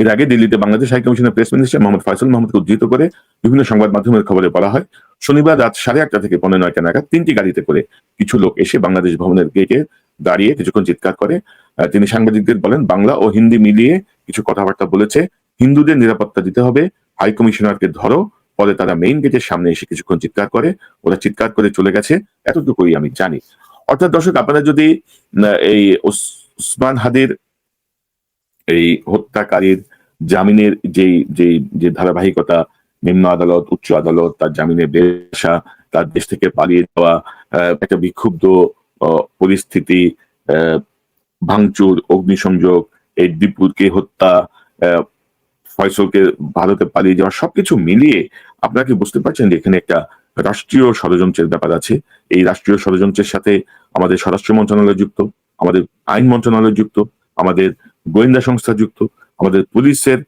এর আগে দিল্লিতে বাংলাদেশ হাই কমিশনের প্রেস মিনিস্টার মোহাম্মদ ফয়সাল মাহমুদকে উদ্ধৃত করে বিভিন্ন সংবাদ মাধ্যমের খবরে বলা হয়, শনিবার রাত 8:30 থেকে 9:45 নাগাদ 3টি গাড়িতে করে কিছু লোক এসে বাংলাদেশ ভবনের গেটে দাঁড়িয়ে কিছুক্ষণ চিৎকার করে। তিনি সাংবাদিকদের বলেন, বাংলা ও হিন্দি মিলিয়ে কিছু কথাবার্তা বলেছে, হিন্দুদের নিরাপত্তা দিতে হবে, হাই কমিশনারকে ধরো। পরে তারা মেইন গেটের সামনে এসে কিছুক্ষণ চিৎকার করে, ওরা চিৎকার করে চলে গেছে, এতটুকুই আমি জানি। অর্থাৎ দর্শক, আপনারা যদি এই ওসমান হাদির এই হত্যাকারীর জামিনের যে ধারাবাহিকতা, নিম্ন আদালত, উচ্চ আদালত, তার জামিনে বের আসা, তার দেশ থেকে পালিয়ে যাওয়া, একটা বিক্ষুব্ধ পরিস্থিতি, ভাঙচুর, অগ্নিসংযোগ, এই দীপুকে হত্যা, ফয়সলকে ভারতে পালিয়ে যাওয়া, সবকিছু মিলিয়ে আপনারা কি বুঝতে পারছেন যে এখানে একটা রাষ্ট্রীয় ষড়যন্ত্রের ব্যাপার আছে? এই রাষ্ট্রীয় ষড়যন্ত্রের সাথে আমাদের স্বরাষ্ট্র মন্ত্রণালয় যুক্ত, আমাদের আইন মন্ত্রণালয় যুক্ত, আমাদের গোয়েন্দা সংস্থা যুক্ত, আমাদের পুলিশের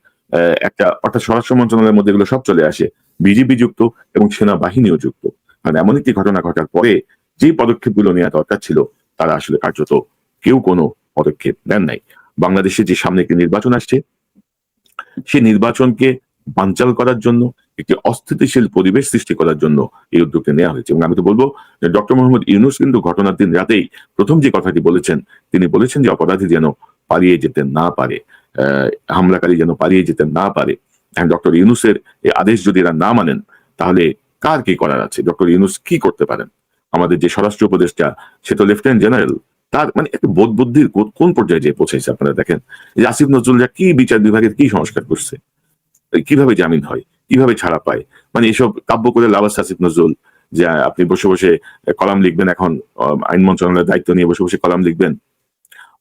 একটা, অর্থাৎ স্বরাষ্ট্র মন্ত্রণালয়ের মধ্যে এগুলো সব চলে আসে, বিজিবি যুক্ত এবং সেনাবাহিনীও যুক্ত। কারণ এমন একটি ঘটনা ঘটার পরে যে পদক্ষেপগুলো নেওয়া দরকার ছিল, তারা আসলে কার্যত কেউ কোনো পদক্ষেপ নেন নাই। বাংলাদেশে যে সামনে একটি নির্বাচন আসছে, সেই নির্বাচনকে বানচাল করার জন্য, একটি অস্থিতিশীল পরিবেশ সৃষ্টি করার জন্য এই উদ্যোগটা নেওয়া হয়েছে। এবং আমি তো বলবো যে ডক্টর মোহাম্মদ ইউনূস কিন্তু ঘটনার দিন রাতেই প্রথম যে কথাটি বলেছেন, তিনি বলেছেন যে অপরাধী যেন পালিয়ে যেতে না পারে, হামলাকারী যেন পালিয়ে যেতে না পারে। ডক্টর ইউনূসের এই আদেশ যদি এরা না মানেন, তাহলে কার কি করার আছে? ডক্টর ইউনূস কি করতে পারেন? আমাদের যে স্বরাষ্ট্র উপদেষ্টা, সে তো লেফটেন্যান্ট জেনারেল, তার মানে একটা বোধ বুদ্ধির কোন পর্যায়ে যে পৌঁছেছে আপনারা দেখেন। যে আসিফ নজরুলরা কি বিচার বিভাগের কি সংস্কার করছে, কিভাবে জামিন হয়, কিভাবে ছাড়া পায়, মানে এসব কাব্য করে লাভ আছে আসিফ নজরুল? যে আপনি বসে বসে কলাম লিখবেন, এখন আইন মন্ত্রণালয়ের দায়িত্ব নিয়ে বসে বসে কলাম লিখবেন,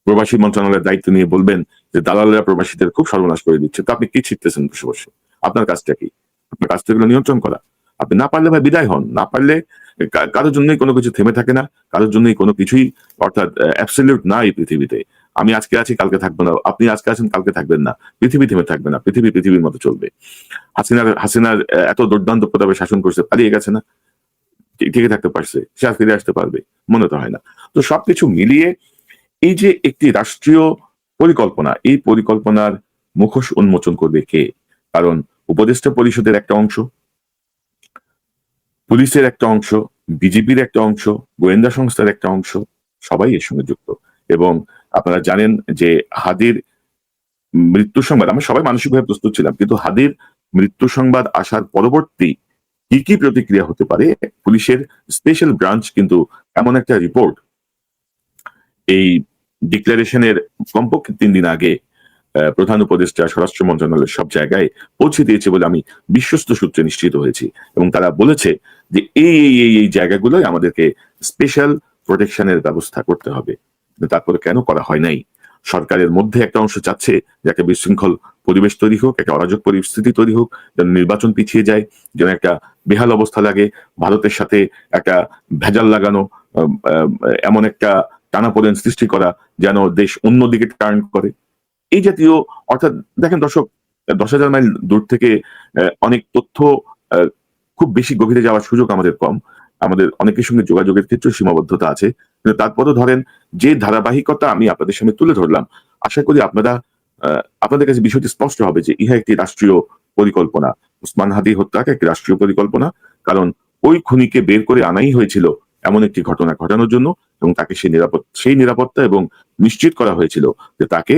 প্রবাসী মন্ত্রণালয়ের দায়িত্ব নিয়ে বলবেন যে দালালরা প্রবাসীদের খুব সর্বনাশ করে দিচ্ছে। তো আপনি কি শিখতেছেন বসে বসে? আপনার কাজটা কি? আপনার কাজ তো এগুলো নিয়ন্ত্রণ করা। আপনি না পারলে ভাই বিদায় হন। না পারলে কারোর জন্যই কোনো কিছু থেমে থাকে না, কারোর জন্যই কোনো কিছুই, অর্থাৎ অ্যাবসলিউট না এই পৃথিবীতে। আমি আজকে আছি, কালকে থাকবো না, আপনি আজকে আছেন, কালকে থাকবেন না। পৃথিবী থেমে থাকবে না, পৃথিবীর মতো চলবে। হাসিনার এত দুর্দান্ত প্রতাপে শাসন করছে, পালিয়ে গেছে না? টিকে থাকতে পারছে, সে আর ফিরে আসতে পারবে? মনে তো হয় না। তো সবকিছু মিলিয়ে এই যে একটি রাষ্ট্রীয় পরিকল্পনা, এই পরিকল্পনার মুখোশ উন্মোচন করবে কে? কারণ উপদেষ্টা পরিষদের একটা অংশ, পুলিশের একটা অংশ, বিজেপির একটা অংশ, গোয়েন্দা সংস্থার একটা অংশ, সবাই এর সঙ্গে যুক্ত। এবং আপনারা জানেন যে হাদির মৃত্যু সংবাদ, আমরা সবাই মানসিকভাবে প্রস্তুত ছিলাম, কিন্তু হাদির মৃত্যু সংবাদ আসার পরবর্তী কি কি প্রতিক্রিয়া হতে পারে। পুলিশের স্পেশাল ব্রাঞ্চ কিন্তু এমন একটা রিপোর্ট এই ডিক্লারেশনের কমপক্ষে 3 দিন আগে প্রধান উপদেষ্টা, স্বরাষ্ট্র মন্ত্রণালয়ের সব জায়গায় পৌঁছে দিয়েছে বলে আমি বিশ্বস্ত সূত্রে নিশ্চিত হয়েছি। এবং তারা বলেছে যে এই জায়গাগুলোয় আমাদেরকে স্পেশাল প্রোটেকশনের ব্যবস্থা করতে হবে। কিন্তু তারপরে কেন করা হয় নাই? সরকারের মধ্যে একটা অংশ চাচ্ছে যে একটা বিশৃঙ্খল পরিবেশ তৈরি হোক, একটা অরাজক পরিস্থিতি তৈরি হোক, যেন নির্বাচন পিছিয়ে যায়, যেন একটা বেহাল অবস্থা লাগে, ভারতের সাথে একটা ভেজাল লাগানো, এমন একটা টানাপোড়েন সৃষ্টি করা যেন দেশ অন্যদিকে টার্ন করে। এই জাতীয়, অর্থাৎ দেখেন দর্শক, 10,000 মাইল দূর থেকে অনেক তথ্য খুব বেশি গভীরে যাওয়ার সুযোগ আমাদের কম। আমাদের অনেকের সঙ্গে যোগাযোগের ক্ষেত্রে সীমাবদ্ধতা আছে। কিন্তু তারপরও ধরেন যে ধারাবাহিকতা আমি আপনাদের সামনে তুলে ধরলাম, আশা করি আপনাদের কাছে বিষয়টি স্পষ্ট হবে যে ইহা একটি রাষ্ট্রীয় পরিকল্পনা। উসমান হাদি হত্যাকে একটি রাষ্ট্রীয় পরিকল্পনা। কারণ ওই খুনিকে বের করে আনাই হয়েছিল এমন একটি ঘটনা ঘটানোর জন্য, এবং তাকে সেই নিরাপত্তা এবং নিশ্চিত করা হয়েছিল যে তাকে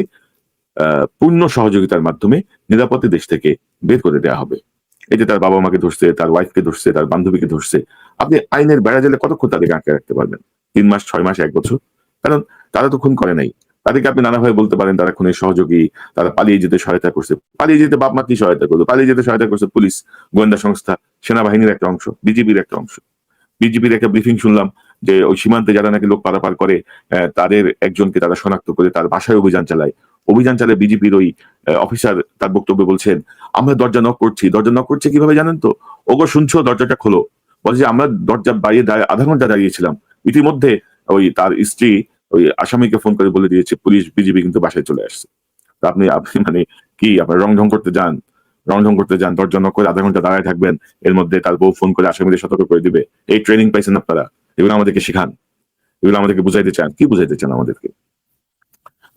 পূর্ণ সহযোগিতার মাধ্যমে নিরাপদে দেশ থেকে বের করে দেওয়া হবে। এই যে তার বাবা মাকে ধরছে, তার ওয়াইফকে ধরছে, তার বান্ধবীকে ধরছে, আপনি আইনের বেড়া জালে কতক্ষণ তাদেরকে আটকে রাখতে পারবেন? 3 মাস, 6 মাস, 1 বছর? কারণ তারা তো খুন করে নাই। তাদেরকে আপনি নানাভাবে বলতে পারেন তারা খুনের সহযোগী, তারা পালিয়ে যেতে সহায়তা করছে। পালিয়ে যেতে বাপ মা কি সহায়তা করলো? পালিয়ে যেতে সহায়তা করছে পুলিশ, গোয়েন্দা সংস্থা, সেনাবাহিনীর একটা অংশ, বিজিবির একটা অংশ। বিজিবির একটা ব্রিফিং শুনলাম যে ওই সীমান্তে যারা নাকি লোক পারাপার করে, তাদের একজনকে তারা শনাক্ত করে তার বাসায় অভিযান চালায়। বিজিবির ওই অফিসার তার বক্তব্যে বলছেন, আমরা দরজা নক করছি। দরজা নক করছে কিভাবে জানেন তো? ওগো শুনছো, দরজাটা খোলো। বলে যে আমরা দরজা বাইরে আধা ঘন্টা দাঁড়িয়েছিলাম, ইতিমধ্যে ওই তার স্ত্রী ওই আসামিকে ফোন করে বলে দিয়েছে পুলিশ, বিজিবি কিন্তু বাসায় চলে আসছে। তা আপনি আপনি মানে কি আপনার রংঢং করতে যান, দরজা নক করে আধা ঘন্টা দাঁড়ায় থাকবেন, এর মধ্যে তার বউ ফোন করে আসামিদের সতর্ক করে দিবে। এই ট্রেনিং পাইছেন আপনারা? এগুলো আমাদেরকে শেখান, এগুলো আমাদেরকে বুঝাইতে চান? কি বুঝাইতে চান আমাদেরকে?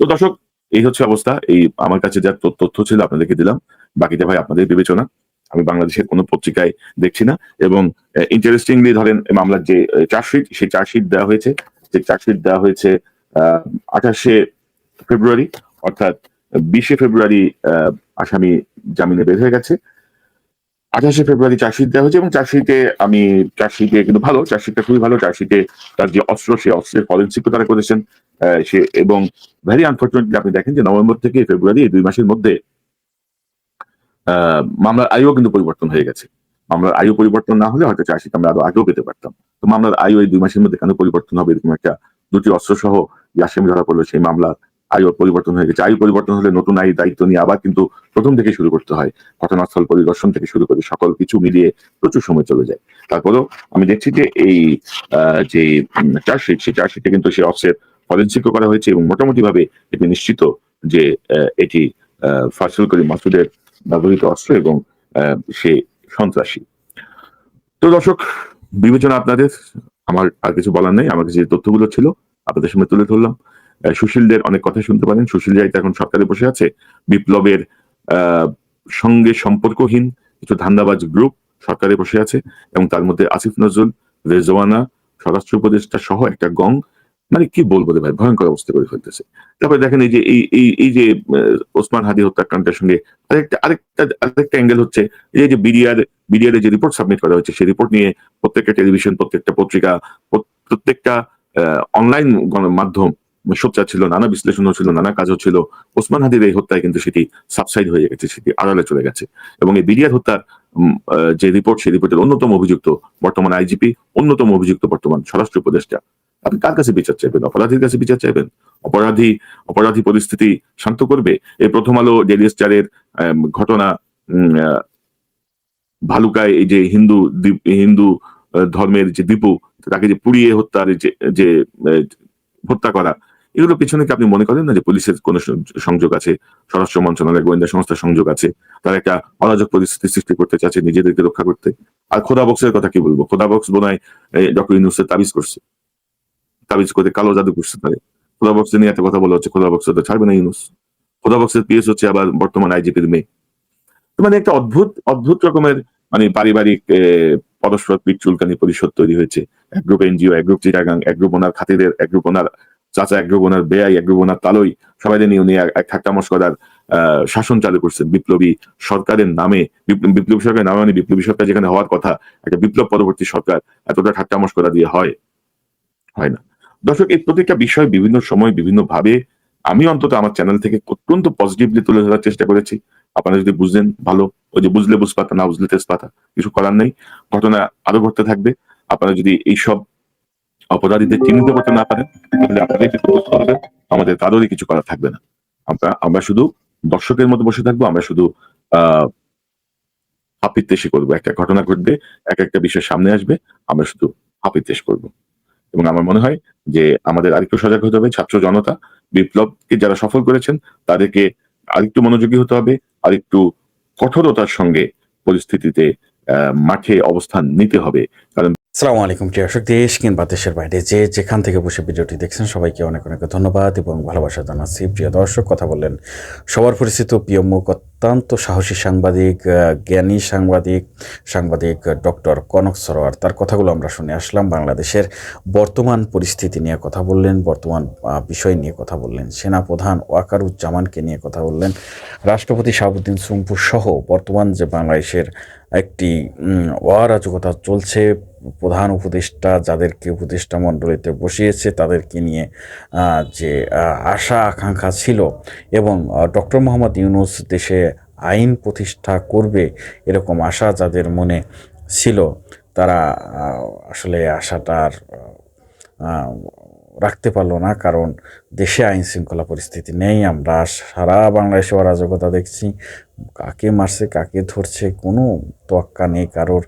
তো দর্শক, এই হচ্ছে অবস্থা। এই আমার কাছে যা তথ্য ছিল আপনাদেরকে দিলাম। বাকিটা ভাই আপনাদের বিবেচনা। আমি বাংলাদেশের কোনো পত্রিকায় দেখছি না। এবং ইন্টারেস্টিংলি ধরেন মামলার যে চার্জশিট, সেই চার্জশিট দেওয়া হয়েছে, যে চার্জশিট দেওয়া হয়েছে 28শে ফেব্রুয়ারি, অর্থাৎ 20শে ফেব্রুয়ারি আসামি জামিনে বের হয়ে গেছে। 28শে ফেব্রুয়ারি চার্জশিট দেওয়া হয়েছে, এবং চার্জশিটে কিন্তু ভালো, চার্জশিটটা খুবই ভালো। চার্জশিটে তার যে অস্ত্র, সেই অস্ত্রের ফরেনসিকও তারা করেছেন। সে এবং ভেরি আনফর্চুনেটলি আপনি দেখেন যে নভেম্বর থেকে ফেব্রুয়ারি, এই 2 মাসের মধ্যে মামলার আয়ুও কিন্তু পরিবর্তন হয়ে গেছে। মামলার আয়ু পরিবর্তন না হলে হয়তো চার্জশিট আমরা আরো আগেও পেতে পারতাম। তো মামলার আয়ু এই 2 মাসের মধ্যে কেন পরিবর্তন হবে? এরকম একটা, 2টি অস্ত্র সহ যে আসামি ধরা পড়লো, সেই মামলার আয়ু পরিবর্তন হয়ে গেছে। আয়ু পরিবর্তন হলে নতুন আইন দায়িত্ব নিয়ে আবার কিন্তু প্রথম থেকে শুরু করতে হয়। ঘটনাস্থল পরিদর্শন থেকে শুরু করে সকল কিছু মিলিয়ে প্রচুর সময় চলে যায়। তারপরেও আমি দেখছি যে এই যে চার্জশিট, সেই চার্জশিটে কিন্তু সেই অস্ত্রের ফরেনসিকও করা হয়েছে, এবং মোটামুটি ভাবে এটি নিশ্চিত যে এটি ফাসিল করিম মাসুদের ব্যবহৃত অস্ত্র, এবং সে সন্ত্রাসী। তো দর্শক, বিবেচনা আপনাদের। আমার আর কিছু বলার নেই। আমার কাছে যে তথ্যগুলো ছিল আপনাদের সামনে তুলে ধরলাম। সুশীলদের অনেক কথা শুনতে পারেন। সুশীল জাহিদ এখন সরকারে বসে আছে। বিপ্লবের সঙ্গে সম্পর্কহীন কিছু ধান্দাবাজ গ্রুপ সরকারে বসে আছে, এবং তার মধ্যে আসিফ নজরুল, রেজওয়ানা, স্বরাষ্ট্র উপদেষ্টা সহ একটা গং, মানে কি বলবো রে ভাই, ভয়ঙ্কর অবস্থা করে ফেলতেছে। তারপরে দেখেন এই যে এই যে ওসমান হাদি হত্যাকাণ্ডের সঙ্গে আরেকটা অ্যাঙ্গেল হচ্ছে, এই যে বিডিআর যে রিপোর্ট সাবমিট করা হয়েছে, সেই রিপোর্ট নিয়ে প্রত্যেকটা টেলিভিশন, প্রত্যেকটা পত্রিকা, প্রত্যেকটা অনলাইন মাধ্যম সোচ্চার ছিল, নানা বিশ্লেষণ হচ্ছিল, নানা কাজ হচ্ছিল। ওসমান হাদির এই হত্যায় কিন্তু সেটি সাবসাইড হয়ে গেছে, সেটি আড়ালে চলে গেছে। এবং এই বিডিআর হত্যার যে রিপোর্ট, সেই রিপোর্টের অন্যতম অভিযুক্ত বর্তমান আইজিপি, অন্যতম অভিযুক্ত বর্তমান স্বরাষ্ট্র উপদেষ্টা। আপনি কার কাছে বিচার চাইবেন? অপরাধীর কাছে বিচার চাইবেন? অপরাধী পরিস্থিতি শান্ত করবে? এই প্রথম আলো ডেইলি স্টারের ঘটনা, ভালুকায় এই যে হিন্দু ধর্মের যে দীপু, তাকে যে পুড়িয়ে হত্যার যে হত্যা করা, এগুলোর পিছনে কি আপনি মনে করেন না যে পুলিশের কোন সংযোগ আছে, স্বরাষ্ট্র মন্ত্রণালয়ের গোয়েন্দা সংস্থার সংযোগ আছে? তারা একটা অরাজক পরিস্থিতি সৃষ্টি করতে চাচ্ছে নিজেদেরকে রক্ষা করতে। আর খোদা বক্সের কথা কি বলবো? খোদা বক্স বোনায় ডক্টর ইউনূসের তাবিজ করছে, তাবিজ করে কালো জাদু করছে তারে। খোদা বক্সে নিয়ে এত কথা বলা হচ্ছে, খোদা বক্সে তো ছাড়বে না ইউনূস। খোদা বক্সের পিএস হচ্ছে আবার বর্তমান আইজিপির মেয়ে। মানে একটা অদ্ভুত রকমের মানে পারিবারিক পরস্পর পিঠ চুলকানি পরিষদ তৈরি হয়েছে। এক গ্রুপ এনজিও, এক গ্রুপ চিটাগাং, এক গ্রুপ ওনার খাতিদের, এক গ্রুপ ওনার চাচা, এক গ্রুপ ওনার বেয়াই, এক গ্রুপ ওনার তালই, সবাই নিয়ে উনি এক ঠাট্টা মশকরার শাসন চালু করছেন বিপ্লবী সরকারের নামে। বিপ্লবী সরকারের নামে মানে বিপ্লবী সরকার যেখানে হওয়ার কথা, একটা বিপ্লব পরবর্তী সরকার, এতটা ঠাট্টা মশকরা দিয়ে হয়? হয় না। দর্শক, এই প্রত্যেকটা বিষয় বিভিন্ন সময় বিভিন্ন ভাবে আমি অন্তত আমার চ্যানেল থেকে অত্যন্ত পজিটিভলি তুলে ধরার চেষ্টা করেছি। আপনারা যদি বুঝলেন ভালো, ওই যে বুঝলে বুঝপাতা, না বুঝলে তেজপাতা, কিছু করার নেই। ঘটনা আরো ঘটতে থাকবে। আপনারা যদি এইসব অপরাধীদের চিহ্নিত করতে না পারেন, তাহলে আপনারাই বিপদগ্রস্ত হবেন, আমাদের কারোরই কিছু করা থাকবে না। আমরা শুধু দর্শকের মতো বসে থাকবো, আমরা শুধু আহ হাপিত্যেশি করবো। একটা ঘটনা ঘটবে, একটা বিষয় সামনে আসবে, আমরা শুধু হাপিত্যেশ করবো। এবং আমার মনে হয় যে আমাদের আরেকটু সজাগ হতে হবে। ছাত্র জনতা বিপ্লবকে যারা সফল করেছেন তাদেরকে আরেকটু মনোযোগী হতে হবে, আরেকটু কঠোরতার সঙ্গে পরিস্থিতিতে মাঠে অবস্থান নিতে হবে। কারণ
আসসালামু আলাইকুম প্রিয় দর্শক, দেশ কিংবা দেশের বাইরে যে যেখান থেকে বসে ভিডিওটি দেখছেন সবাইকে অনেক অনেক ধন্যবাদ এবং ভালোবাসা জানাচ্ছি। প্রিয় দর্শক, কথা বললেন সবার পরিচিত প্রিয় মুখ, অত্যন্ত সাহসী সাংবাদিক, জ্ঞানী সাংবাদিক ডক্টর কনক সরোয়ার। তার কথাগুলো আমরা শুনে আসলাম। বাংলাদেশের বর্তমান পরিস্থিতি নিয়ে কথা বললেন, বর্তমান বিষয় নিয়ে কথা বললেন, সেনাপ্রধান ওয়াকারুজ্জামানকে নিয়ে কথা বললেন, রাষ্ট্রপতি শাহাবুদ্দিন চুপ্পু সহ বর্তমান যে বাংলাদেশের একটি অরাজকতা চলছে, প্রধান উপদেষ্টা যাদেরকে উপদেষ্টা মণ্ডলীতে বসিয়েছে তাদেরকে নিয়ে যে আশা আকাঙ্ক্ষা ছিল এবং ডক্টর মোহাম্মদ ইউনূস দেশে আইন প্রতিষ্ঠা করবে এরকম আশা যাদের মনে ছিল, তারা আসলে আশাটার রাখতে পারলো না। কারণ দেশে আইন শৃঙ্খলা পরিস্থিতি নেই। আমরা সারা বাংলাদেশে অরাজকতা দেখছি, কাকে মারছে কাকে ধরছে কোনো তোয়াক্কা নেই কারোর।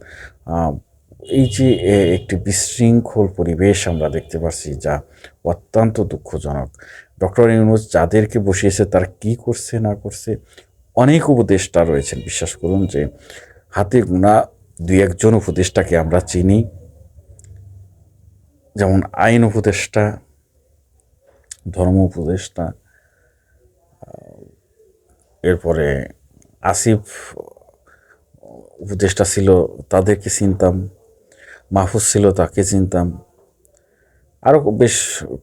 এই যে একটি বিশৃঙ্খল পরিবেশ আমরা দেখতে পাচ্ছি, যা অত্যন্ত দুঃখজনক। ডক্টর ইউনূস যাদেরকে বসিয়েছে তারা কি করছে না করছে, অনেক উপদেষ্টা রয়েছেন, বিশ্বাস করুন যে হাতে গোনা দুই একজন উপদেষ্টাকে আমরা চিনি, যেমন আইন উপদেষ্টা, ধর্ম উপদেষ্টা, এরপরে আসিফ উপদেষ্টা ছিল, তাদেরকে চিনতাম, মাহফুজ ছিল, তাকে চিনতাম, আরও বেশ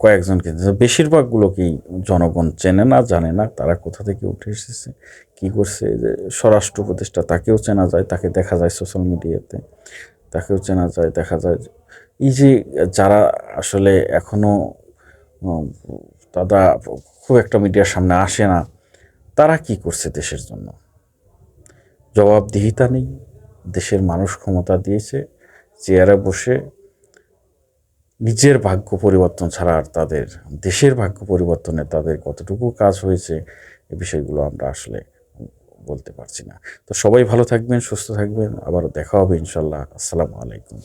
কয়েকজনকে। বেশিরভাগগুলোকেই জনগণ চেনে না, জানে না তারা কোথা থেকে উঠে এসেছে, কী করছে। যে স্বরাষ্ট্র উপদেষ্টা, তাকেও চেনা যায়, তাকে দেখা যায় সোশ্যাল মিডিয়াতে, তাকেও চেনা যায়, দেখা যায়। এই যে যারা আসলে এখনও তারা খুব একটা মিডিয়ার সামনে আসে না, তারা কি করছে দেশের জন্য? জবাবদিহিতা নেই। দেশের মানুষ ক্ষমতা দিয়েছে, চেয়ারে বসে নিজের ভাগ্য পরিবর্তন ছাড়া আর তাদের দেশের ভাগ্য পরিবর্তনে তাদের কতটুকু কাজ হয়েছে, এই বিষয়গুলো আমরা আসলে বলতে পারছি না। তো সবাই ভালো থাকবেন, সুস্থ থাকবেন, আবার দেখা হবে ইনশাল্লাহ। আসসালামু আলাইকুম।